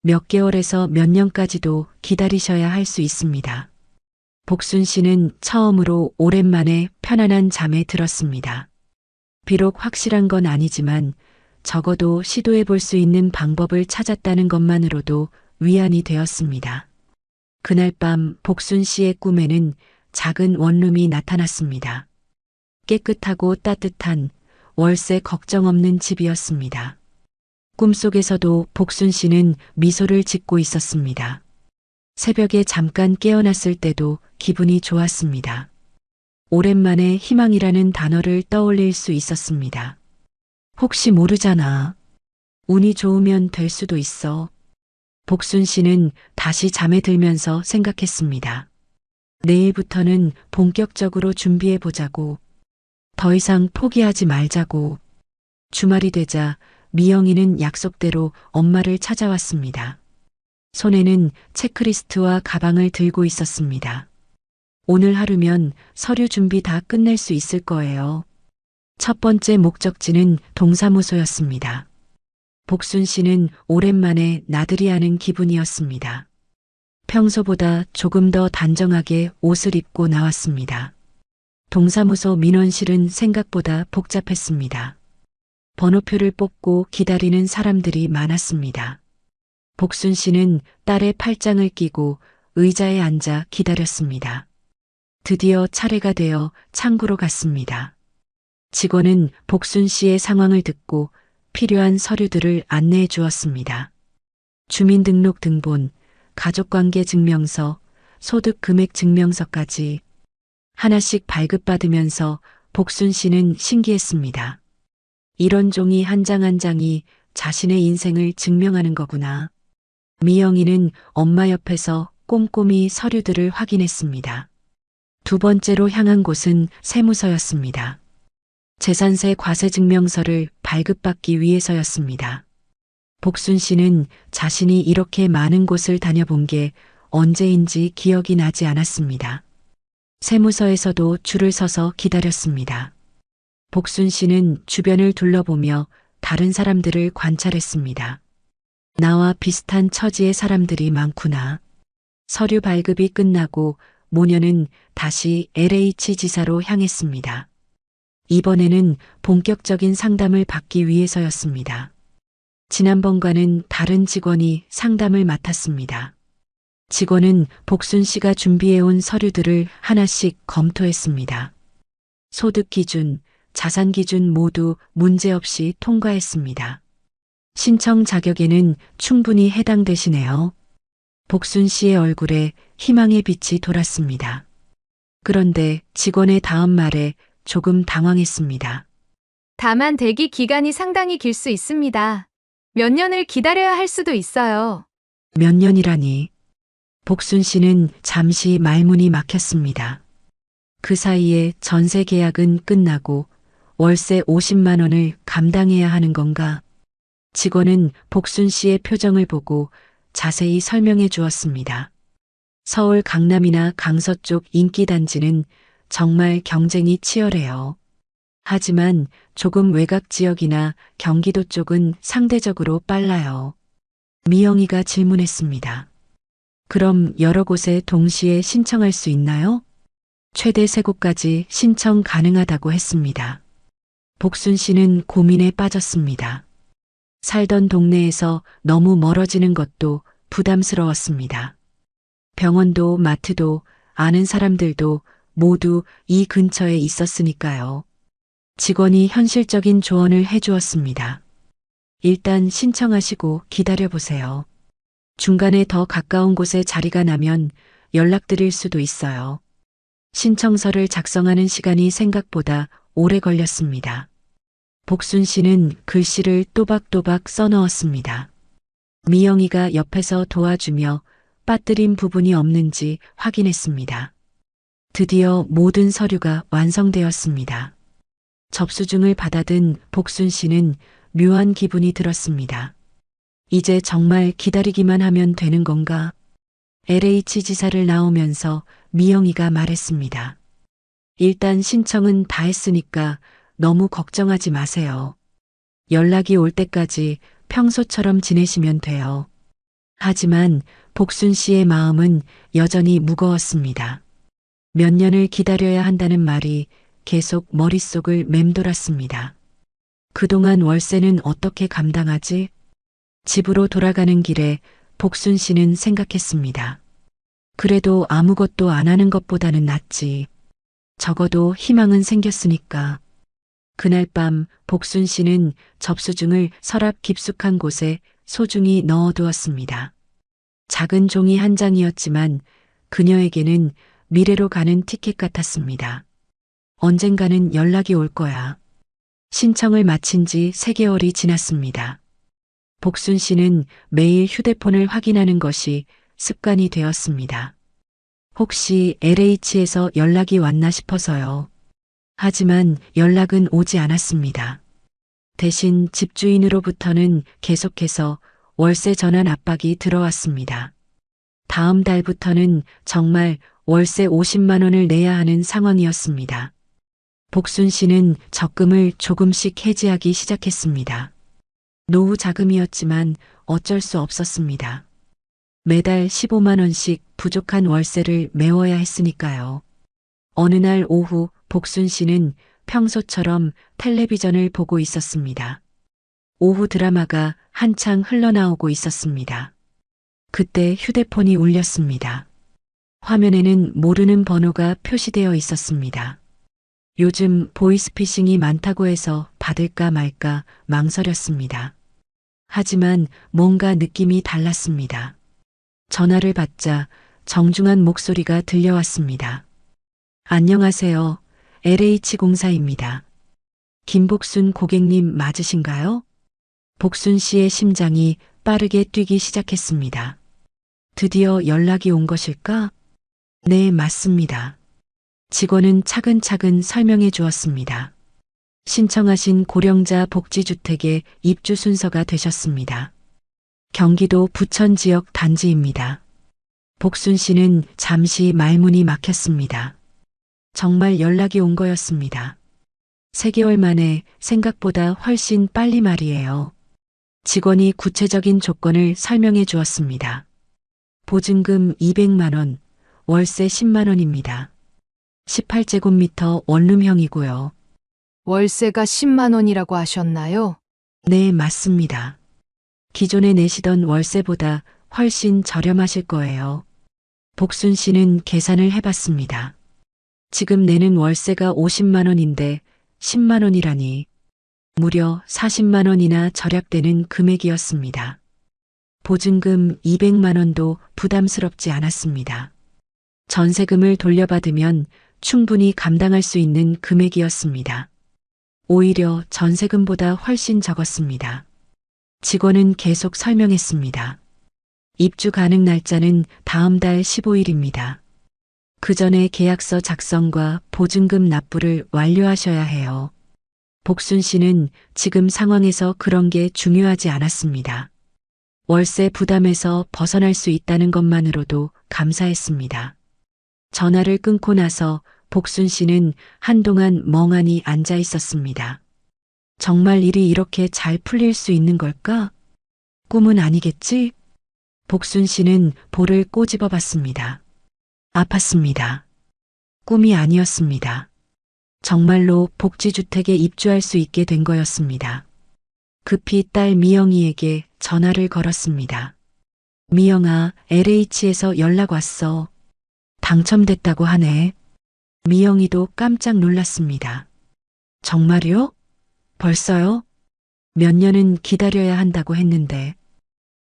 몇 개월에서 몇 년까지도 기다리셔야 할 수 있습니다. 복순 씨는 처음으로 오랜만에 편안한 잠에 들었습니다. 비록 확실한 건 아니지만 적어도 시도해 볼 수 있는 방법을 찾았다는 것만으로도 위안이 되었습니다. 그날 밤 복순 씨의 꿈에는 작은 원룸이 나타났습니다. 깨끗하고 따뜻한 월세 걱정 없는 집이었습니다. 꿈속에서도 복순 씨는 미소를 짓고 있었습니다. 새벽에 잠깐 깨어났을 때도 기분이 좋았습니다. 오랜만에 희망이라는 단어를 떠올릴 수 있었습니다. 혹시 모르잖아. 운이 좋으면 될 수도 있어. 복순 씨는 다시 잠에 들면서 생각했습니다. 내일부터는 본격적으로 준비해 보자고. 더 이상 포기하지 말자고. 주말이 되자 미영이는 약속대로 엄마를 찾아왔습니다. 손에는 체크리스트와 가방을 들고 있었습니다. 오늘 하루면 서류 준비 다 끝낼 수 있을 거예요. 첫 번째 목적지는 동사무소였습니다. 복순 씨는 오랜만에 나들이 하는 기분이었습니다. 평소보다 조금 더 단정하게 옷을 입고 나왔습니다. 동사무소 민원실은 생각보다 복잡했습니다. 번호표를 뽑고 기다리는 사람들이 많았습니다. 복순 씨는 딸의 팔짱을 끼고 의자에 앉아 기다렸습니다. 드디어 차례가 되어 창구로 갔습니다. 직원은 복순 씨의 상황을 듣고 필요한 서류들을 안내해 주었습니다. 주민등록 등본, 가족관계 증명서, 소득 금액 증명서까지 하나씩 발급받으면서 복순 씨는 신기했습니다. 이런 종이 한 장 한 장이 자신의 인생을 증명하는 거구나. 미영이는 엄마 옆에서 꼼꼼히 서류들을 확인했습니다. 두 번째로 향한 곳은 세무서였습니다. 재산세 과세증명서를 발급받기 위해서였습니다. 복순 씨는 자신이 이렇게 많은 곳을 다녀본 게 언제인지 기억이 나지 않았습니다. 세무서에서도 줄을 서서 기다렸습니다. 복순 씨는 주변을 둘러보며 다른 사람들을 관찰했습니다. 나와 비슷한 처지의 사람들이 많구나. 서류 발급이 끝나고 모녀는 다시 LH 지사로 향했습니다. 이번에는 본격적인 상담을 받기 위해서였습니다. 지난번과는 다른 직원이 상담을 맡았습니다. 직원은 복순 씨가 준비해온 서류들을 하나씩 검토했습니다. 소득 기준, 자산 기준 모두 문제없이 통과했습니다. 신청 자격에는 충분히 해당되시네요. 복순 씨의 얼굴에 희망의 빛이 돌았습니다. 그런데 직원의 다음 말에 조금 당황했습니다. 다만 대기 기간이 상당히 길 수 있습니다. 몇 년을 기다려야 할 수도 있어요. 몇 년이라니. 복순 씨는 잠시 말문이 막혔습니다. 그 사이에 전세 계약은 끝나고 월세 50만 원을 감당해야 하는 건가? 직원은 복순 씨의 표정을 보고 자세히 설명해 주었습니다. 서울 강남이나 강서쪽 인기단지는 정말 경쟁이 치열해요. 하지만 조금 외곽 지역이나 경기도 쪽은 상대적으로 빨라요. 미영이가 질문했습니다. 그럼 여러 곳에 동시에 신청할 수 있나요? 최대 3곳까지 신청 가능하다고 했습니다. 복순 씨는 고민에 빠졌습니다. 살던 동네에서 너무 멀어지는 것도 부담스러웠습니다. 병원도 마트도 아는 사람들도 모두 이 근처에 있었으니까요. 직원이 현실적인 조언을 해주었습니다. 일단 신청하시고 기다려보세요. 중간에 더 가까운 곳에 자리가 나면 연락드릴 수도 있어요. 신청서를 작성하는 시간이 생각보다 오래 걸렸습니다. 복순 씨는 글씨를 또박또박 써넣었습니다. 미영이가 옆에서 도와주며 빠뜨린 부분이 없는지 확인했습니다. 드디어 모든 서류가 완성되었습니다. 접수증을 받아든 복순 씨는 묘한 기분이 들었습니다. 이제 정말 기다리기만 하면 되는 건가? LH 지사를 나오면서 미영이가 말했습니다. 일단 신청은 다 했으니까 너무 걱정하지 마세요. 연락이 올 때까지 평소처럼 지내시면 돼요. 하지만 복순 씨의 마음은 여전히 무거웠습니다. 몇 년을 기다려야 한다는 말이 계속 머릿속을 맴돌았습니다. 그동안 월세는 어떻게 감당하지? 집으로 돌아가는 길에 복순 씨는 생각했습니다. 그래도 아무것도 안 하는 것보다는 낫지. 적어도 희망은 생겼으니까. 그날 밤 복순 씨는 접수증을 서랍 깊숙한 곳에 소중히 넣어두었습니다. 작은 종이 한 장이었지만 그녀에게는 미래로 가는 티켓 같았습니다. 언젠가는 연락이 올 거야. 신청을 마친 지 3개월이 지났습니다. 복순 씨는 매일 휴대폰을 확인하는 것이 습관이 되었습니다. 혹시 LH에서 연락이 왔나 싶어서요. 하지만 연락은 오지 않았습니다. 대신 집주인으로부터는 계속해서 월세 전환 압박이 들어왔습니다. 다음 달부터는 정말 월세 50만 원을 내야 하는 상황이었습니다. 복순 씨는 적금을 조금씩 해지하기 시작했습니다. 노후 자금이었지만 어쩔 수 없었습니다. 매달 15만 원씩 부족한 월세를 메워야 했으니까요. 어느 날 오후 복순 씨는 평소처럼 텔레비전을 보고 있었습니다. 오후 드라마가 한창 흘러나오고 있었습니다. 그때 휴대폰이 울렸습니다. 화면에는 모르는 번호가 표시되어 있었습니다. 요즘 보이스피싱이 많다고 해서 받을까 말까 망설였습니다. 하지만 뭔가 느낌이 달랐습니다. 전화를 받자 정중한 목소리가 들려왔습니다. 안녕하세요. LH공사입니다. 김복순 고객님 맞으신가요? 복순 씨의 심장이 빠르게 뛰기 시작했습니다. 드디어 연락이 온 것일까? 네, 맞습니다. 직원은 차근차근 설명해 주었습니다. 신청하신 고령자 복지주택의 입주 순서가 되셨습니다. 경기도 부천 지역 단지입니다. 복순 씨는 잠시 말문이 막혔습니다. 정말 연락이 온 거였습니다. 3개월 만에 생각보다 훨씬 빨리 말이에요. 직원이 구체적인 조건을 설명해 주었습니다. 보증금 200만 원, 월세 10만 원입니다. 18제곱미터 원룸형이고요. 월세가 10만 원이라고 하셨나요? 네, 맞습니다. 기존에 내시던 월세보다 훨씬 저렴하실 거예요. 복순 씨는 계산을 해봤습니다. 지금 내는 월세가 50만 원인데 10만 원이라니 무려 40만 원이나 절약되는 금액이었습니다. 보증금 200만 원도 부담스럽지 않았습니다. 전세금을 돌려받으면 충분히 감당할 수 있는 금액이었습니다. 오히려 전세금보다 훨씬 적었습니다. 직원은 계속 설명했습니다. 입주 가능 날짜는 다음 달 15일입니다. 그 전에 계약서 작성과 보증금 납부를 완료하셔야 해요. 복순 씨는 지금 상황에서 그런 게 중요하지 않았습니다. 월세 부담에서 벗어날 수 있다는 것만으로도 감사했습니다. 전화를 끊고 나서 복순 씨는 한동안 멍하니 앉아 있었습니다. 정말 일이 이렇게 잘 풀릴 수 있는 걸까? 꿈은 아니겠지? 복순 씨는 볼을 꼬집어 봤습니다. 아팠습니다. 꿈이 아니었습니다. 정말로 복지주택에 입주할 수 있게 된 거였습니다. 급히 딸 미영이에게 전화를 걸었습니다. 미영아, LH에서 연락 왔어. 당첨됐다고 하네. 미영이도 깜짝 놀랐습니다. 정말요? 벌써요? 몇 년은 기다려야 한다고 했는데.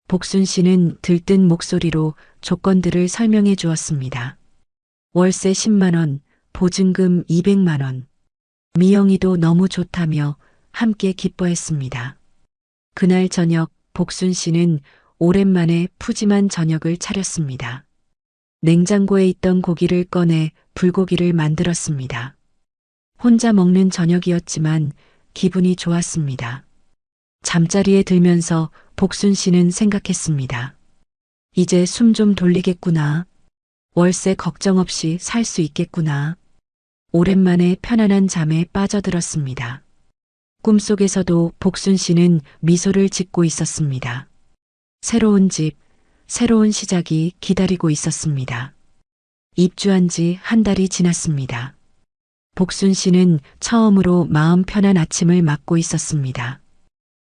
복순 씨는 들뜬 목소리로 조건들을 설명해 주었습니다. 월세 10만 원, 보증금 200만 원. 미영이도 너무 좋다며 함께 기뻐했습니다. 그날 저녁 복순 씨는 오랜만에 푸짐한 저녁을 차렸습니다. 냉장고에 있던 고기를 꺼내 불고기를 만들었습니다. 혼자 먹는 저녁이었지만 기분이 좋았습니다. 잠자리에 들면서 복순 씨는 생각했습니다. 이제 숨 좀 돌리겠구나. 월세 걱정 없이 살 수 있겠구나. 오랜만에 편안한 잠에 빠져들었습니다. 꿈속에서도 복순 씨는 미소를 짓고 있었습니다. 새로운 집, 새로운 시작이 기다리고 있었습니다. 입주한 지 한 달이 지났습니다. 복순 씨는 처음으로 마음 편한 아침을 맞고 있었습니다.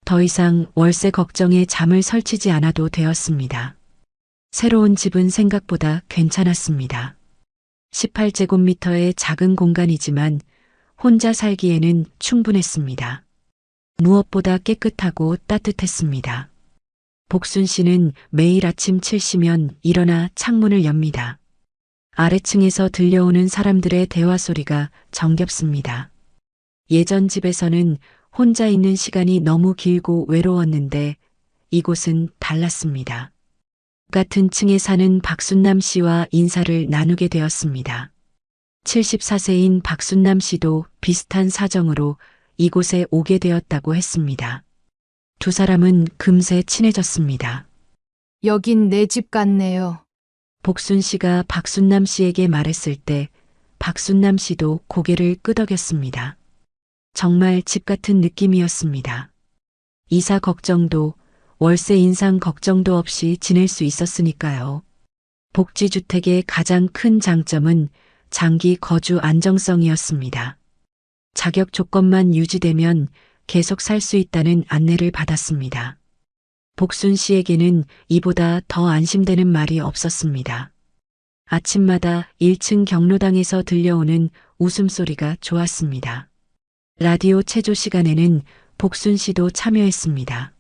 더 이상 월세 걱정에 잠을 설치지 않아도 되었습니다. 새로운 집은 생각보다 괜찮았습니다. 18제곱미터의 작은 공간이지만 혼자 살기에는 충분했습니다. 무엇보다 깨끗하고 따뜻했습니다. 복순 씨는 매일 아침 7시면 일어나 창문을 엽니다. 아래층에서 들려오는 사람들의 대화 소리가 정겹습니다. 예전 집에서는 혼자 있는 시간이 너무 길고 외로웠는데 이곳은 달랐습니다. 같은 층에 사는 박순남 씨와 인사를 나누게 되었습니다. 74세인 박순남 씨도 비슷한 사정으로 이곳에 오게 되었다고 했습니다. 두 사람은 금세 친해졌습니다. 여긴 내 집 같네요. 복순 씨가 박순남 씨에게 말했을 때 박순남 씨도 고개를 끄덕였습니다. 정말 집 같은 느낌이었습니다. 이사 걱정도 월세 인상 걱정도 없이 지낼 수 있었으니까요. 복지주택의 가장 큰 장점은 장기 거주 안정성이었습니다. 자격 조건만 유지되면 계속 살 수 있다는 안내를 받았습니다. 복순 씨에게는 이보다 더 안심되는 말이 없었습니다. 아침마다 1층 경로당에서 들려오는 웃음소리가 좋았습니다. 라디오 체조 시간에는 복순 씨도 참여했습니다.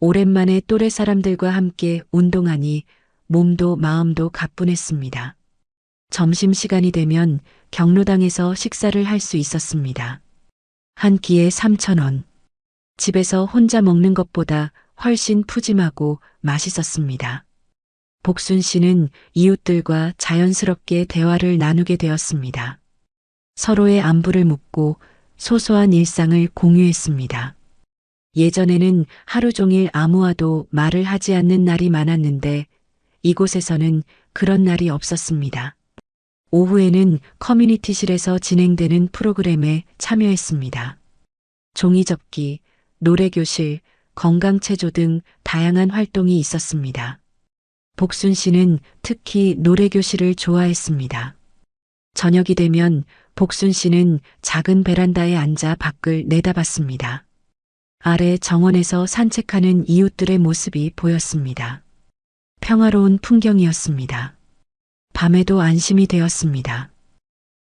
오랜만에 또래 사람들과 함께 운동하니 몸도 마음도 가뿐했습니다. 점심시간이 되면 경로당에서 식사를 할 수 있었습니다. 한 끼에 3,000원. 집에서 혼자 먹는 것보다 훨씬 푸짐하고 맛있었습니다. 복순 씨는 이웃들과 자연스럽게 대화를 나누게 되었습니다. 서로의 안부를 묻고 소소한 일상을 공유했습니다. 예전에는 하루 종일 아무와도 말을 하지 않는 날이 많았는데 이곳에서는 그런 날이 없었습니다. 오후에는 커뮤니티실에서 진행되는 프로그램에 참여했습니다. 종이접기, 노래교실, 건강체조 등 다양한 활동이 있었습니다. 복순 씨는 특히 노래교실을 좋아했습니다. 저녁이 되면 복순 씨는 작은 베란다에 앉아 밖을 내다봤습니다. 아래 정원에서 산책하는 이웃들의 모습이 보였습니다. 평화로운 풍경이었습니다. 밤에도 안심이 되었습니다.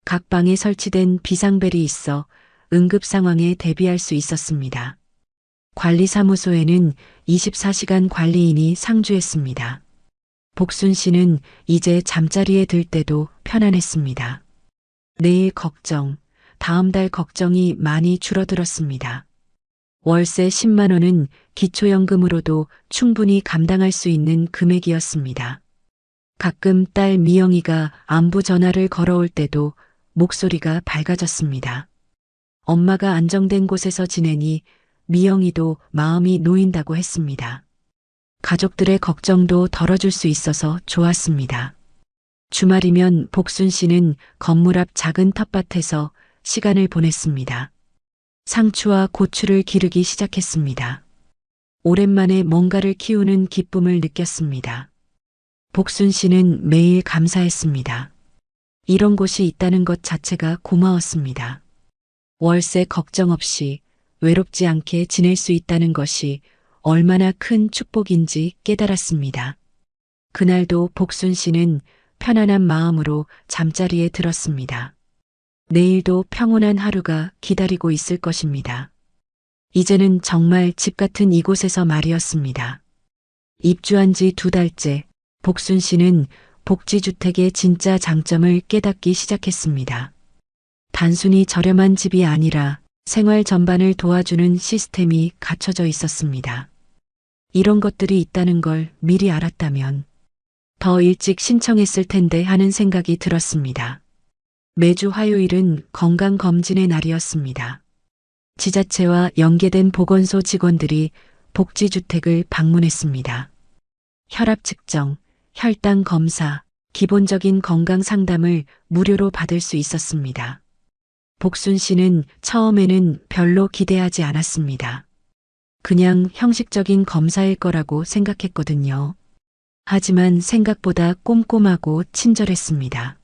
각 방에 설치된 비상벨이 있어 응급 상황에 대비할 수 있었습니다. 관리사무소에는 24시간 관리인이 상주했습니다. 복순 씨는 이제 잠자리에 들 때도 편안했습니다. 내일 걱정, 다음 달 걱정이 많이 줄어들었습니다. 월세 10만 원은 기초연금으로도 충분히 감당할 수 있는 금액이었습니다. 가끔 딸 미영이가 안부 전화를 걸어올 때도 목소리가 밝아졌습니다. 엄마가 안정된 곳에서 지내니 미영이도 마음이 놓인다고 했습니다. 가족들의 걱정도 덜어줄 수 있어서 좋았습니다. 주말이면 복순 씨는 건물 앞 작은 텃밭에서 시간을 보냈습니다. 상추와 고추를 기르기 시작했습니다. 오랜만에 뭔가를 키우는 기쁨을 느꼈습니다. 복순 씨는 매일 감사했습니다. 이런 곳이 있다는 것 자체가 고마웠습니다. 월세 걱정 없이 외롭지 않게 지낼 수 있다는 것이 얼마나 큰 축복인지 깨달았습니다. 그날도 복순 씨는 편안한 마음으로 잠자리에 들었습니다. 내일도 평온한 하루가 기다리고 있을 것입니다. 이제는 정말 집 같은 이곳에서 말이었습니다. 입주한 지 2달째, 복순 씨는 복지주택의 진짜 장점을 깨닫기 시작했습니다. 단순히 저렴한 집이 아니라 생활 전반을 도와주는 시스템이 갖춰져 있었습니다. 이런 것들이 있다는 걸 미리 알았다면 더 일찍 신청했을 텐데 하는 생각이 들었습니다. 매주 화요일은 건강검진의 날이었습니다. 지자체와 연계된 보건소 직원들이 복지주택을 방문했습니다. 혈압 측정, 혈당 검사, 기본적인 건강 상담을 무료로 받을 수 있었습니다. 복순 씨는 처음에는 별로 기대하지 않았습니다. 그냥 형식적인 검사일 거라고 생각했거든요. 하지만 생각보다 꼼꼼하고 친절했습니다.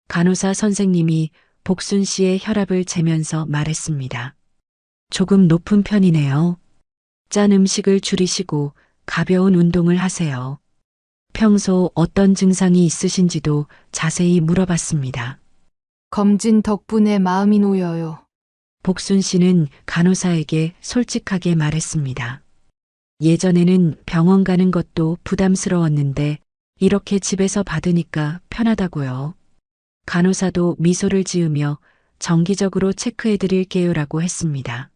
간호사 선생님이 복순 씨의 혈압을 재면서 말했습니다. 조금 높은 편이네요. 짠 음식을 줄이시고 가벼운 운동을 하세요. 평소 어떤 증상이 있으신지도 자세히 물어봤습니다. 검진 덕분에 마음이 놓여요. 복순 씨는 간호사에게 솔직하게 말했습니다. 예전에는 병원 가는 것도 부담스러웠는데 이렇게 집에서 받으니까 편하다고요. 간호사도 미소를 지으며 정기적으로 체크해드릴게요라고 했습니다.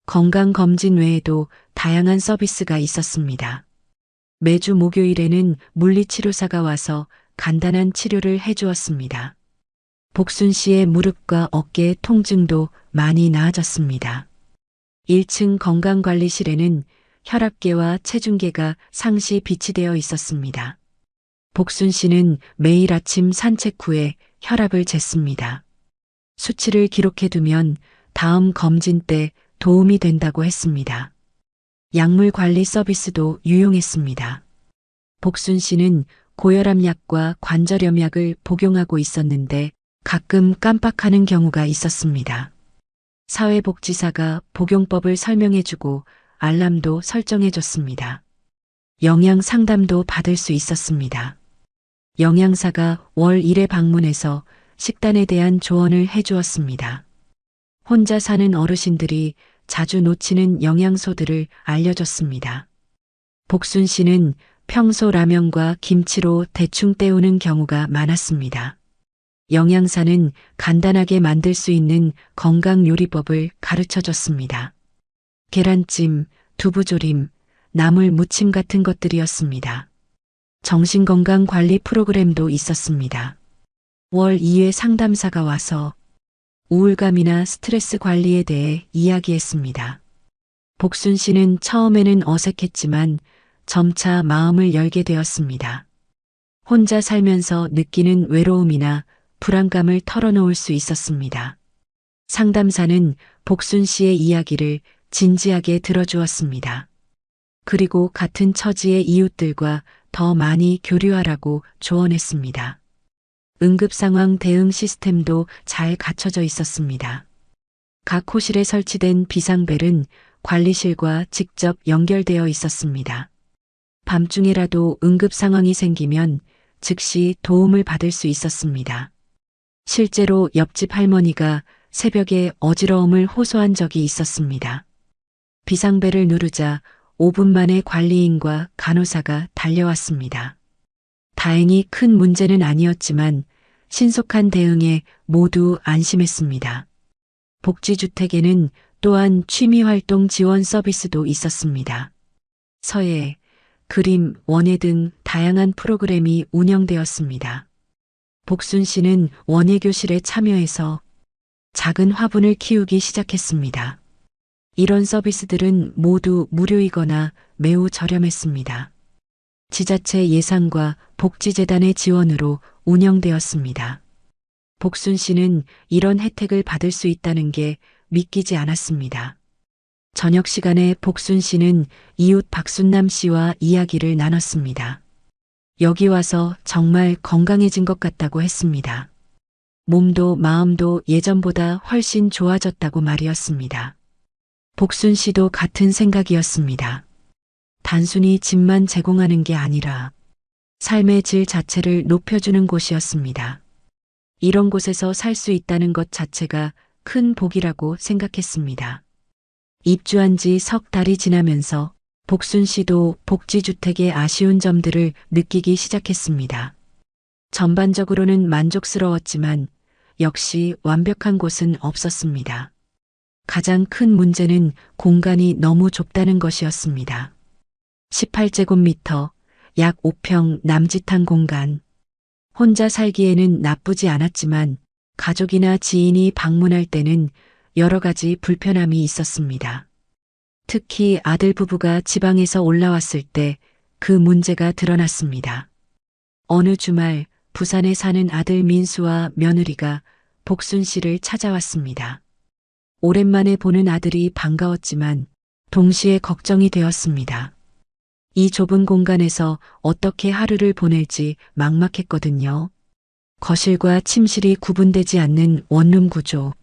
건강검진 외에도 다양한 서비스가 있었습니다. 매주 목요일에는 물리치료사가 와서 간단한 치료를 해주었습니다. 복순 씨의 무릎과 어깨 통증도 많이 나아졌습니다. 1층 건강관리실에는 혈압계와 체중계가 상시 비치되어 있었습니다. 복순 씨는 매일 아침 산책 후에 혈압을 쟀습니다. 수치를 기록해두면 다음 검진 때 도움이 된다고 했습니다. 약물 관리 서비스도 유용했습니다. 복순 씨는 고혈압 약과 관절염 약을 복용하고 있었는데 가끔 깜빡하는 경우가 있었습니다. 사회복지사가 복용법을 설명해주고 알람도 설정해줬습니다. 영양 상담도 받을 수 있었습니다. 영양사가 월 1회 방문해서 식단에 대한 조언을 해주었습니다. 혼자 사는 어르신들이 자주 놓치는 영양소들을 알려줬습니다. 복순 씨는 평소 라면과 김치로 대충 때우는 경우가 많았습니다. 영양사는 간단하게 만들 수 있는 건강 요리법을 가르쳐 줬습니다. 계란찜, 두부조림, 나물 무침 같은 것들이었습니다. 정신건강 관리 프로그램도 있었습니다. 월 2회 상담사가 와서 우울감이나 스트레스 관리에 대해 이야기했습니다. 복순 씨는 처음에는 어색했지만 점차 마음을 열게 되었습니다. 혼자 살면서 느끼는 외로움이나 불안감을 털어놓을 수 있었습니다. 상담사는 복순 씨의 이야기를 진지하게 들어주었습니다. 그리고 같은 처지의 이웃들과 더 많이 교류하라고 조언했습니다. 응급상황 대응 시스템도 잘 갖춰져 있었습니다. 각 호실에 설치된 비상벨은 관리실과 직접 연결되어 있었습니다. 밤중에라도 응급상황이 생기면 즉시 도움을 받을 수 있었습니다. 실제로 옆집 할머니가 새벽에 어지러움을 호소한 적이 있었습니다. 비상벨을 누르자 5분 만에 관리인과 간호사가 달려왔습니다. 다행히 큰 문제는 아니었지만 신속한 대응에 모두 안심했습니다. 복지주택에는 또한 취미활동 지원 서비스도 있었습니다. 서예, 그림, 원예 등 다양한 프로그램이 운영되었습니다. 복순 씨는 원예교실에 참여해서 작은 화분을 키우기 시작했습니다. 이런 서비스들은 모두 무료이거나 매우 저렴했습니다. 지자체 예산과 복지재단의 지원으로 운영되었습니다. 복순 씨는 이런 혜택을 받을 수 있다는 게 믿기지 않았습니다. 저녁 시간에 복순 씨는 이웃 박순남 씨와 이야기를 나눴습니다. 여기 와서 정말 건강해진 것 같다고 했습니다. 몸도 마음도 예전보다 훨씬 좋아졌다고 말이었습니다. 복순 씨도 같은 생각이었습니다. 단순히 집만 제공하는 게 아니라 삶의 질 자체를 높여주는 곳이었습니다. 이런 곳에서 살 수 있다는 것 자체가 큰 복이라고 생각했습니다. 입주한 지 석 달이 지나면서 복순 씨도 복지주택의 아쉬운 점들을 느끼기 시작했습니다. 전반적으로는 만족스러웠지만 역시 완벽한 곳은 없었습니다. 가장 큰 문제는 공간이 너무 좁다는 것이었습니다. 18제곱미터, 약 5평 남짓한 공간. 혼자 살기에는 나쁘지 않았지만 가족이나 지인이 방문할 때는 여러 가지 불편함이 있었습니다. 특히 아들 부부가 지방에서 올라왔을 때 그 문제가 드러났습니다. 어느 주말 부산에 사는 아들 민수와 며느리가 복순 씨를 찾아왔습니다. 오랜만에 보는 아들이 반가웠지만 동시에 걱정이 되었습니다. 이 좁은 공간에서 어떻게 하루를 보낼지 막막했거든요. 거실과 침실이 구분되지 않는 원룸 구조.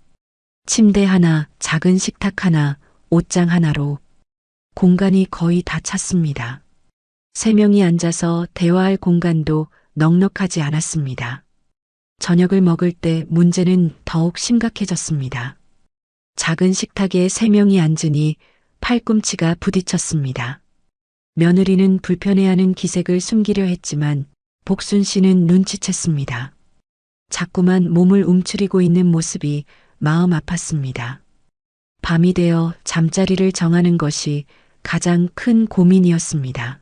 침대 하나, 작은 식탁 하나, 옷장 하나로 공간이 거의 다 찼습니다. 3명이 앉아서 대화할 공간도 넉넉하지 않았습니다. 저녁을 먹을 때 문제는 더욱 심각해졌습니다. 작은 식탁에 3명이 앉으니 팔꿈치가 부딪혔습니다. 며느리는 불편해하는 기색을 숨기려 했지만 복순 씨는 눈치챘습니다. 자꾸만 몸을 움츠리고 있는 모습이 마음 아팠습니다. 밤이 되어 잠자리를 정하는 것이 가장 큰 고민이었습니다.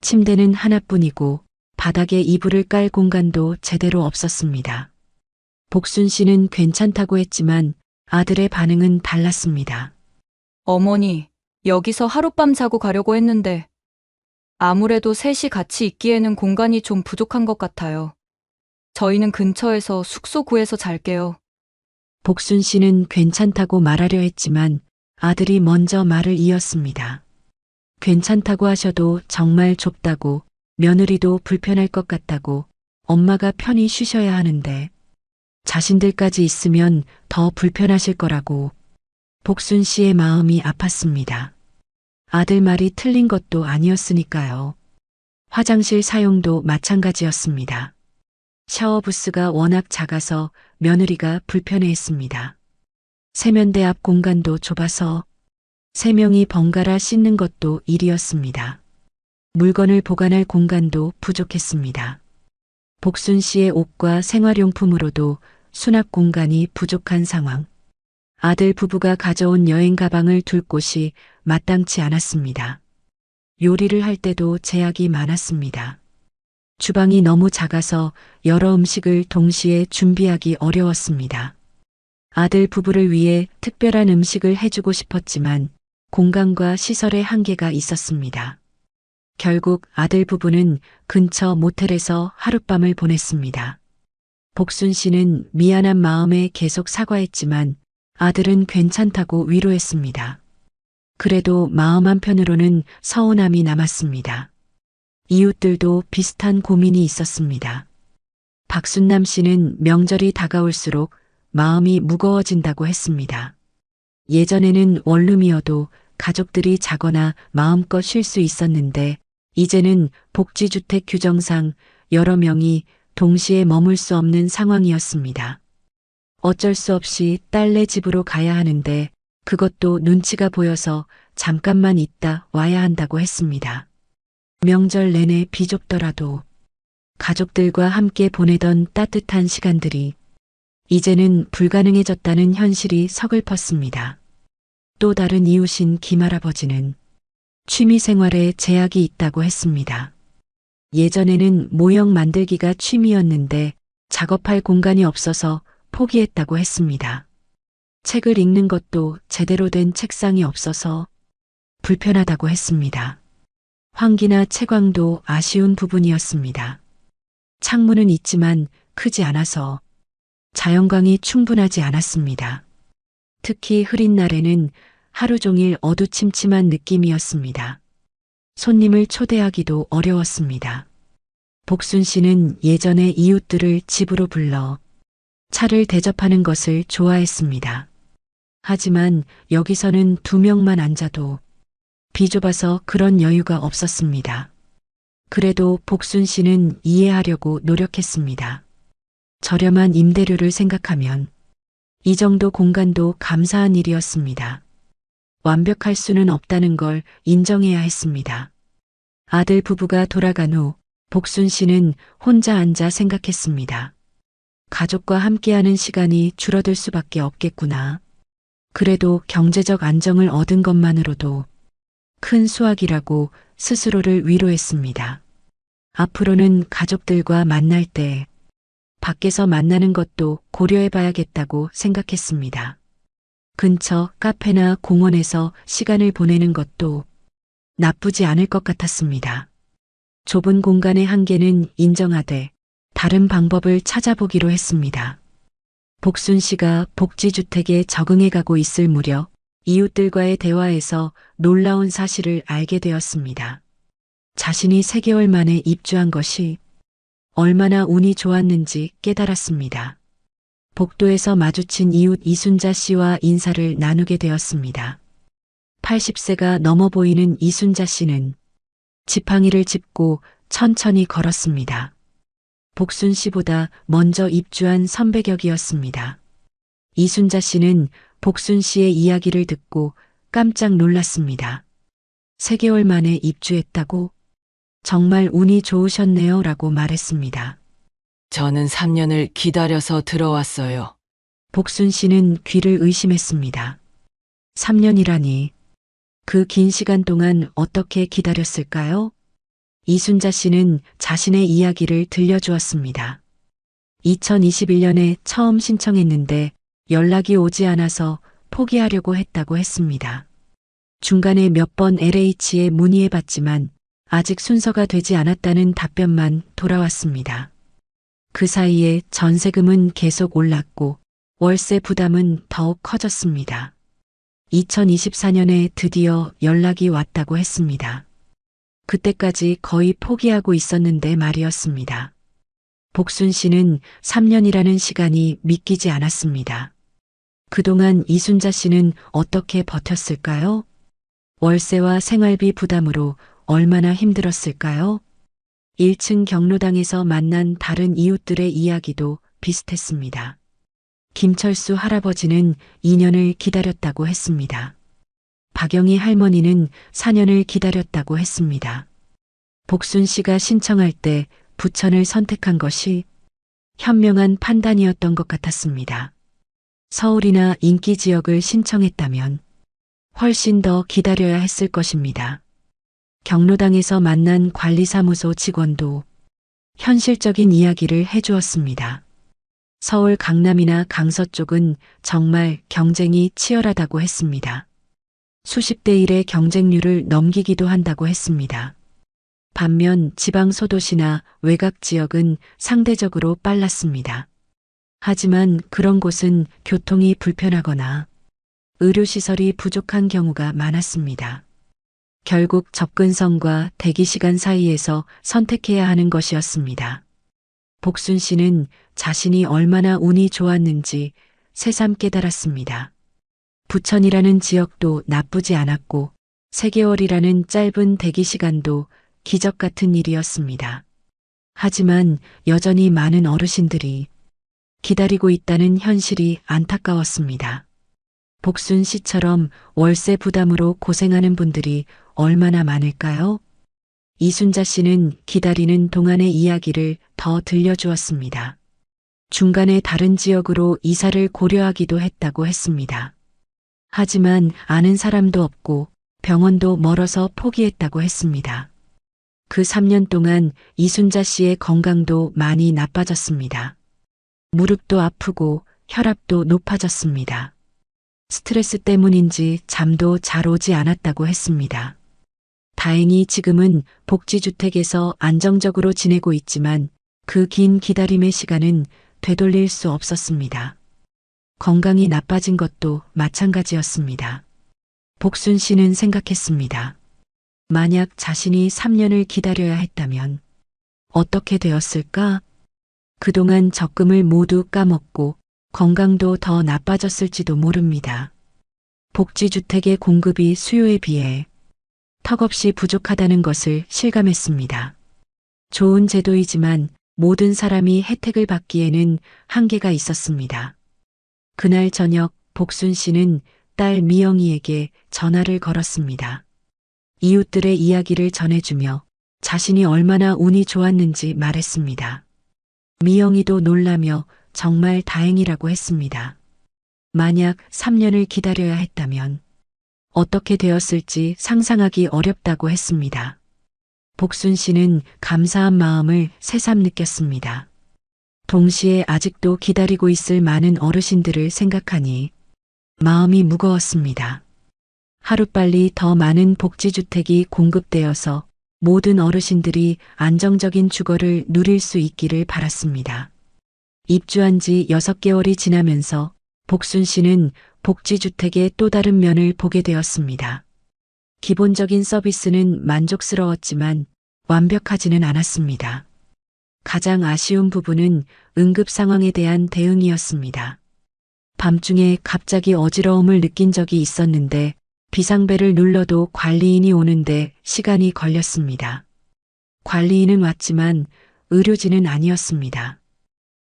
침대는 하나뿐이고 바닥에 이불을 깔 공간도 제대로 없었습니다. 복순 씨는 괜찮다고 했지만 아들의 반응은 달랐습니다. 어머니, 여기서 하룻밤 자고 가려고 했는데 아무래도 셋이 같이 있기에는 공간이 좀 부족한 것 같아요. 저희는 근처에서 숙소 구해서 잘게요. 복순 씨는 괜찮다고 말하려 했지만 아들이 먼저 말을 이었습니다. 괜찮다고 하셔도 정말 좁다고, 며느리도 불편할 것 같다고, 엄마가 편히 쉬셔야 하는데 자신들까지 있으면 더 불편하실 거라고. 복순 씨의 마음이 아팠습니다. 아들 말이 틀린 것도 아니었으니까요. 화장실 사용도 마찬가지였습니다. 샤워 부스가 워낙 작아서 며느리가 불편해했습니다. 세면대 앞 공간도 좁아서 3명이 번갈아 씻는 것도 일이었습니다. 물건을 보관할 공간도 부족했습니다. 복순 씨의 옷과 생활용품으로도 수납 공간이 부족한 상황. 아들 부부가 가져온 여행 가방을 둘 곳이 마땅치 않았습니다. 요리를 할 때도 제약이 많았습니다. 주방이 너무 작아서 여러 음식을 동시에 준비하기 어려웠습니다. 아들 부부를 위해 특별한 음식을 해주고 싶었지만 공간과 시설의 한계가 있었습니다. 결국 아들 부부는 근처 모텔에서 하룻밤을 보냈습니다. 복순 씨는 미안한 마음에 계속 사과했지만 아들은 괜찮다고 위로했습니다. 그래도 마음 한편으로는 서운함이 남았습니다. 이웃들도 비슷한 고민이 있었습니다. 박순남 씨는 명절이 다가올수록 마음이 무거워진다고 했습니다. 예전에는 원룸이어도 가족들이 자거나 마음껏 쉴 수 있었는데 이제는 복지주택 규정상 여러 명이 동시에 머물 수 없는 상황이었습니다. 어쩔 수 없이 딸네 집으로 가야 하는데 그것도 눈치가 보여서 잠깐만 있다 와야 한다고 했습니다. 명절 내내 비좁더라도 가족들과 함께 보내던 따뜻한 시간들이 이제는 불가능해졌다는 현실이 서글펐습니다. 또 다른 이웃인 김할아버지는 취미 생활에 제약이 있다고 했습니다. 예전에는 모형 만들기가 취미였는데 작업할 공간이 없어서 포기했다고 했습니다. 책을 읽는 것도 제대로 된 책상이 없어서 불편하다고 했습니다. 환기나 채광도 아쉬운 부분이었습니다. 창문은 있지만 크지 않아서 자연광이 충분하지 않았습니다. 특히 흐린 날에는 하루 종일 어두침침한 느낌이었습니다. 손님을 초대하기도 어려웠습니다. 복순 씨는 예전에 이웃들을 집으로 불러 차를 대접하는 것을 좋아했습니다. 하지만 여기서는 2명만 앉아도 비좁아서 그런 여유가 없었습니다. 그래도 복순 씨는 이해하려고 노력했습니다. 저렴한 임대료를 생각하면 이 정도 공간도 감사한 일이었습니다. 완벽할 수는 없다는 걸 인정해야 했습니다. 아들 부부가 돌아간 후 복순 씨는 혼자 앉아 생각했습니다. 가족과 함께하는 시간이 줄어들 수밖에 없겠구나. 그래도 경제적 안정을 얻은 것만으로도 큰 수확이라고 스스로를 위로했습니다. 앞으로는 가족들과 만날 때 밖에서 만나는 것도 고려해봐야겠다고 생각했습니다. 근처 카페나 공원에서 시간을 보내는 것도 나쁘지 않을 것 같았습니다. 좁은 공간의 한계는 인정하되 다른 방법을 찾아보기로 했습니다. 복순 씨가 복지주택에 적응해가고 있을 무렵 이웃들과의 대화에서 놀라운 사실을 알게 되었습니다. 자신이 3개월 만에 입주한 것이 얼마나 운이 좋았는지 깨달았습니다. 복도에서 마주친 이웃 이순자 씨와 인사를 나누게 되었습니다. 80세가 넘어 보이는 이순자 씨는 지팡이를 짚고 천천히 걸었습니다. 복순 씨보다 먼저 입주한 선배 격이었습니다. 이순자 씨는 복순 씨의 이야기를 듣고 깜짝 놀랐습니다. 3개월 만에 입주했다고? 정말 운이 좋으셨네요 라고 말했습니다. 저는 3년을 기다려서 들어왔어요. 복순 씨는 귀를 의심했습니다. 3년이라니. 그 긴 시간 동안 어떻게 기다렸을까요? 이순자 씨는 자신의 이야기를 들려주었습니다. 2021년에 처음 신청했는데 연락이 오지 않아서 포기하려고 했다고 했습니다. 중간에 몇 번 LH에 문의해봤지만 아직 순서가 되지 않았다는 답변만 돌아왔습니다. 그 사이에 전세금은 계속 올랐고 월세 부담은 더욱 커졌습니다. 2024년에 드디어 연락이 왔다고 했습니다. 그때까지 거의 포기하고 있었는데 말이었습니다. 복순 씨는 3년이라는 시간이 믿기지 않았습니다. 그동안 이순자 씨는 어떻게 버텼을까요? 월세와 생활비 부담으로 얼마나 힘들었을까요? 1층 경로당에서 만난 다른 이웃들의 이야기도 비슷했습니다. 김철수 할아버지는 2년을 기다렸다고 했습니다. 박영희 할머니는 4년을 기다렸다고 했습니다. 복순 씨가 신청할 때 부천을 선택한 것이 현명한 판단이었던 것 같았습니다. 서울이나 인기 지역을 신청했다면 훨씬 더 기다려야 했을 것입니다. 경로당에서 만난 관리사무소 직원도 현실적인 이야기를 해주었습니다. 서울 강남이나 강서 쪽은 정말 경쟁이 치열하다고 했습니다. 수십 대 1의 경쟁률을 넘기기도 한다고 했습니다. 반면 지방 소도시나 외곽 지역은 상대적으로 빨랐습니다. 하지만 그런 곳은 교통이 불편하거나 의료시설이 부족한 경우가 많았습니다. 결국 접근성과 대기시간 사이에서 선택해야 하는 것이었습니다. 복순 씨는 자신이 얼마나 운이 좋았는지 새삼 깨달았습니다. 부천이라는 지역도 나쁘지 않았고 3개월이라는 짧은 대기시간도 기적 같은 일이었습니다. 하지만 여전히 많은 어르신들이 기다리고 있다는 현실이 안타까웠습니다. 복순 씨처럼 월세 부담으로 고생하는 분들이 얼마나 많을까요? 이순자 씨는 기다리는 동안의 이야기를 더 들려주었습니다. 중간에 다른 지역으로 이사를 고려하기도 했다고 했습니다. 하지만 아는 사람도 없고 병원도 멀어서 포기했다고 했습니다. 그 3년 동안 이순자 씨의 건강도 많이 나빠졌습니다. 무릎도 아프고 혈압도 높아졌습니다. 스트레스 때문인지 잠도 잘 오지 않았다고 했습니다. 다행히 지금은 복지주택에서 안정적으로 지내고 있지만 그 긴 기다림의 시간은 되돌릴 수 없었습니다. 건강이 나빠진 것도 마찬가지였습니다. 복순 씨는 생각했습니다. 만약 자신이 3년을 기다려야 했다면 어떻게 되었을까? 그동안 적금을 모두 까먹고 건강도 더 나빠졌을지도 모릅니다. 복지주택의 공급이 수요에 비해 턱없이 부족하다는 것을 실감했습니다. 좋은 제도이지만 모든 사람이 혜택을 받기에는 한계가 있었습니다. 그날 저녁 복순 씨는 딸 미영이에게 전화를 걸었습니다. 이웃들의 이야기를 전해주며 자신이 얼마나 운이 좋았는지 말했습니다. 미영이도 놀라며 정말 다행이라고 했습니다. 만약 3년을 기다려야 했다면 어떻게 되었을지 상상하기 어렵다고 했습니다. 복순 씨는 감사한 마음을 새삼 느꼈습니다. 동시에 아직도 기다리고 있을 많은 어르신들을 생각하니 마음이 무거웠습니다. 하루빨리 더 많은 복지주택이 공급되어서 모든 어르신들이 안정적인 주거를 누릴 수 있기를 바랐습니다. 입주한 지 6개월이 지나면서 복순 씨는 복지주택의 또 다른 면을 보게 되었습니다. 기본적인 서비스는 만족스러웠지만 완벽하지는 않았습니다. 가장 아쉬운 부분은 응급 상황에 대한 대응이었습니다. 밤중에 갑자기 어지러움을 느낀 적이 있었는데 비상벨을 눌러도 관리인이 오는데 시간이 걸렸습니다. 관리인은 왔지만 의료진은 아니었습니다.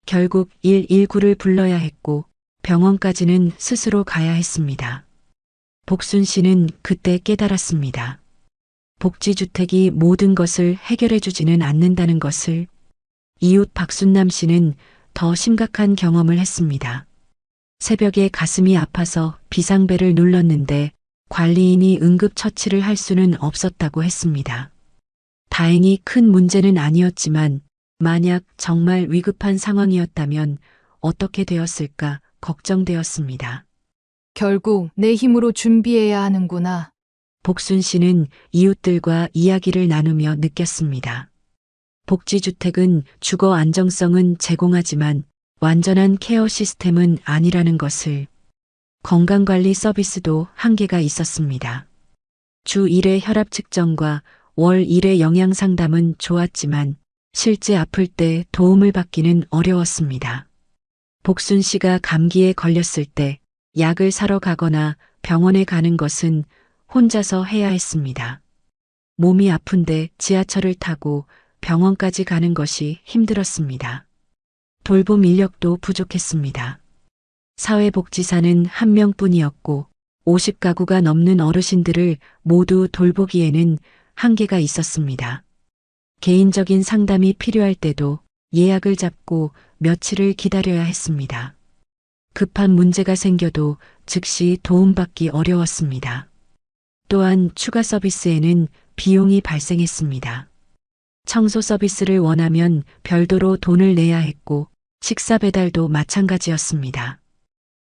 결국 119를 불러야 했고 병원까지는 스스로 가야 했습니다. 복순 씨는 그때 깨달았습니다. 복지주택이 모든 것을 해결해 주지는 않는다는 것을. 이웃 박순남 씨는 더 심각한 경험을 했습니다. 새벽에 가슴이 아파서 비상벨을 눌렀는데 관리인이 응급처치를 할 수는 없었다고 했습니다. 다행히 큰 문제는 아니었지만 만약 정말 위급한 상황이었다면 어떻게 되었을까 걱정되었습니다. 결국 내 힘으로 준비해야 하는구나. 복순 씨는 이웃들과 이야기를 나누며 느꼈습니다. 복지주택은 주거 안정성은 제공하지만 완전한 케어 시스템은 아니라는 것을. 건강관리 서비스도 한계가 있었습니다. 주 1회 혈압 측정과 월 1회 영양 상담은 좋았지만 실제 아플 때 도움을 받기는 어려웠습니다. 복순 씨가 감기에 걸렸을 때 약을 사러 가거나 병원에 가는 것은 혼자서 해야 했습니다. 몸이 아픈데 지하철을 타고 병원까지 가는 것이 힘들었습니다. 돌봄 인력도 부족했습니다. 사회복지사는 한 명뿐이었고 50가구가 넘는 어르신들을 모두 돌보기에는 한계가 있었습니다. 개인적인 상담이 필요할 때도 예약을 잡고 며칠을 기다려야 했습니다. 급한 문제가 생겨도 즉시 도움받기 어려웠습니다. 또한 추가 서비스에는 비용이 발생했습니다. 청소 서비스를 원하면 별도로 돈을 내야 했고 식사 배달도 마찬가지였습니다.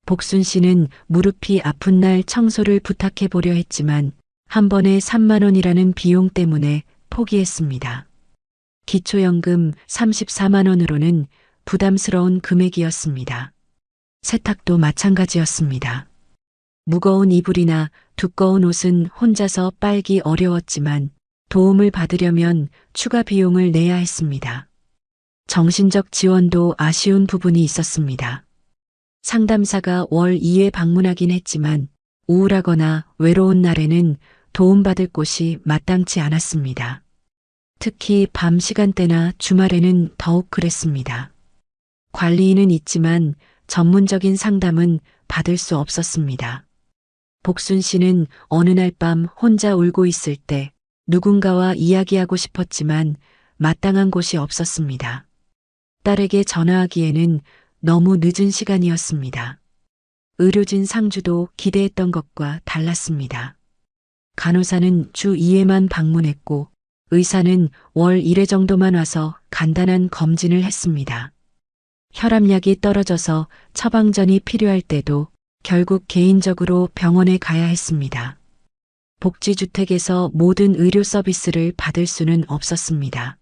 복순 씨는 무릎이 아픈 날 청소를 부탁해 보려 했지만 한 번에 3만 원이라는 비용 때문에 포기했습니다. 기초연금 34만 원으로는 부담스러운 금액이었습니다. 세탁도 마찬가지였습니다. 무거운 이불이나 두꺼운 옷은 혼자서 빨기 어려웠지만 도움을 받으려면 추가 비용을 내야 했습니다. 정신적 지원도 아쉬운 부분이 있었습니다. 상담사가 월 2회 방문하긴 했지만 우울하거나 외로운 날에는 도움받을 곳이 마땅치 않았습니다. 특히 밤 시간대나 주말에는 더욱 그랬습니다. 관리인은 있지만 전문적인 상담은 받을 수 없었습니다. 복순 씨는 어느 날 밤 혼자 울고 있을 때 누군가와 이야기하고 싶었지만 마땅한 곳이 없었습니다. 딸에게 전화하기에는 너무 늦은 시간이었습니다. 의료진 상주도 기대했던 것과 달랐습니다. 간호사는 주 2회만 방문했고 의사는 월 1회 정도만 와서 간단한 검진을 했습니다. 혈압약이 떨어져서 처방전이 필요할 때도 결국 개인적으로 병원에 가야 했습니다. 복지주택에서 모든 의료 서비스를 받을 수는 없었습니다.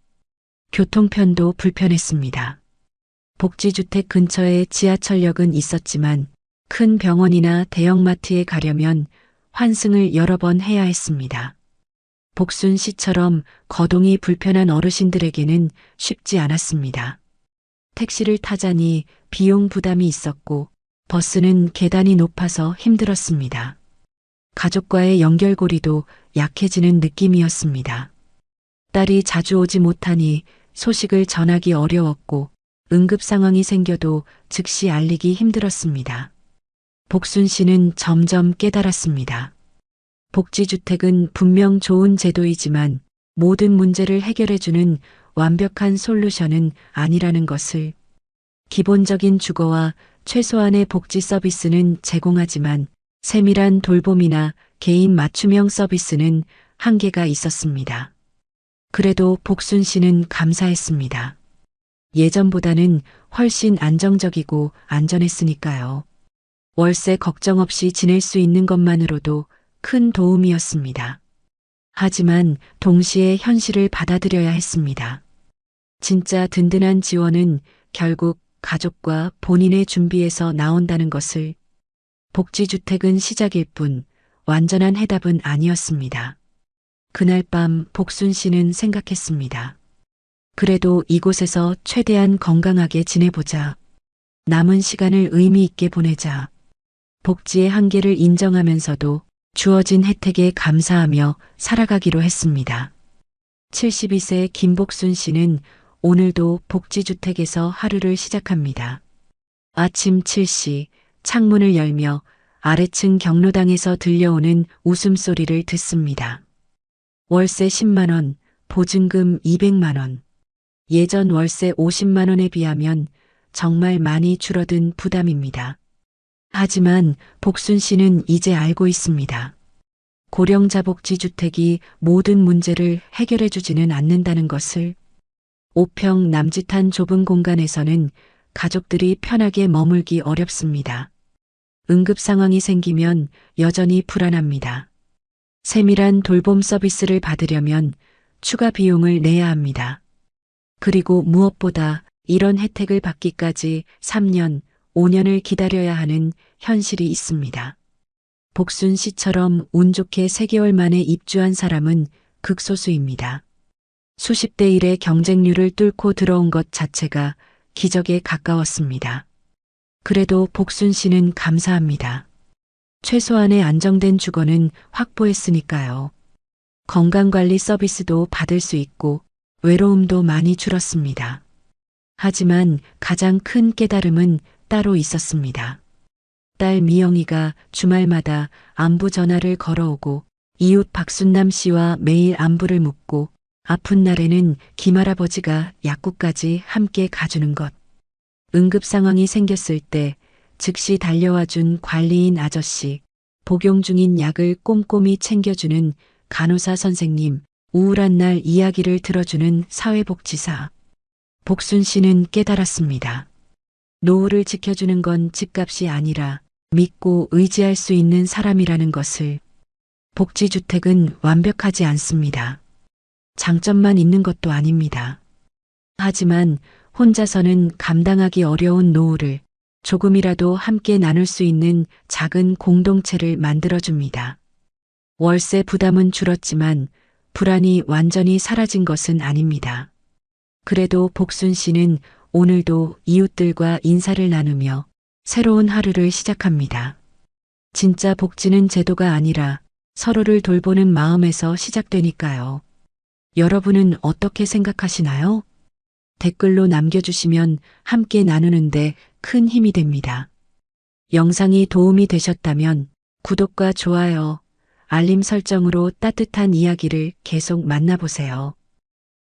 교통편도 불편했습니다. 복지주택 근처에 지하철역은 있었지만 큰 병원이나 대형마트에 가려면 환승을 여러 번 해야 했습니다. 복순 씨처럼 거동이 불편한 어르신들에게는 쉽지 않았습니다. 택시를 타자니 비용 부담이 있었고 버스는 계단이 높아서 힘들었습니다. 가족과의 연결고리도 약해지는 느낌이었습니다. 딸이 자주 오지 못하니 소식을 전하기 어려웠고 응급 상황이 생겨도 즉시 알리기 힘들었습니다. 복순 씨는 점점 깨달았습니다. 복지주택은 분명 좋은 제도이지만 모든 문제를 해결해주는 완벽한 솔루션은 아니라는 것을, 기본적인 주거와 최소한의 복지 서비스는 제공하지만 세밀한 돌봄이나 개인 맞춤형 서비스는 한계가 있었습니다. 그래도 복순 씨는 감사했습니다. 예전보다는 훨씬 안정적이고 안전했으니까요. 월세 걱정 없이 지낼 수 있는 것만으로도 큰 도움이었습니다. 하지만 동시에 현실을 받아들여야 했습니다. 진짜 든든한 지원은 결국 가족과 본인의 준비에서 나온다는 것을, 복지주택은 시작일 뿐 완전한 해답은 아니었습니다. 그날 밤 복순 씨는 생각했습니다. 그래도 이곳에서 최대한 건강하게 지내보자. 남은 시간을 의미 있게 보내자. 복지의 한계를 인정하면서도 주어진 혜택에 감사하며 살아가기로 했습니다. 72세 김복순 씨는 오늘도 복지주택에서 하루를 시작합니다. 아침 7시 창문을 열며 아래층 경로당에서 들려오는 웃음소리를 듣습니다. 월세 10만 원, 보증금 200만 원. 예전 월세 50만 원에 비하면 정말 많이 줄어든 부담입니다. 하지만 복순 씨는 이제 알고 있습니다. 고령자 복지주택이 모든 문제를 해결해 주지는 않는다는 것을. 5평 남짓한 좁은 공간에서는 가족들이 편하게 머물기 어렵습니다. 응급 상황이 생기면 여전히 불안합니다. 세밀한 돌봄 서비스를 받으려면 추가 비용을 내야 합니다. 그리고 무엇보다 이런 혜택을 받기까지 3년, 5년을 기다려야 하는 현실이 있습니다. 복순 씨처럼 운 좋게 3개월 만에 입주한 사람은 극소수입니다. 수십 대 1의 경쟁률을 뚫고 들어온 것 자체가 기적에 가까웠습니다. 그래도 복순 씨는 감사합니다. 최소한의 안정된 주거는 확보했으니까요. 건강관리 서비스도 받을 수 있고 외로움도 많이 줄었습니다. 하지만 가장 큰 깨달음은 따로 있었습니다. 딸 미영이가 주말마다 안부 전화를 걸어오고 이웃 박순남 씨와 매일 안부를 묻고 아픈 날에는 김할아버지가 약국까지 함께 가주는 것. 응급 상황이 생겼을 때 즉시 달려와준 관리인 아저씨, 복용 중인 약을 꼼꼼히 챙겨주는 간호사 선생님, 우울한 날 이야기를 들어주는 사회복지사. 복순 씨는 깨달았습니다. 노후를 지켜주는 건 집값이 아니라 믿고 의지할 수 있는 사람이라는 것을. 복지주택은 완벽하지 않습니다. 장점만 있는 것도 아닙니다. 하지만 혼자서는 감당하기 어려운 노후를 조금이라도 함께 나눌 수 있는 작은 공동체를 만들어줍니다. 월세 부담은 줄었지만 불안이 완전히 사라진 것은 아닙니다. 그래도 복순 씨는 오늘도 이웃들과 인사를 나누며 새로운 하루를 시작합니다. 진짜 복지는 제도가 아니라 서로를 돌보는 마음에서 시작되니까요. 여러분은 어떻게 생각하시나요? 댓글로 남겨주시면 함께 나누는데 큰 힘이 됩니다. 영상이 도움이 되셨다면 구독과 좋아요, 알림 설정으로 따뜻한 이야기를 계속 만나보세요.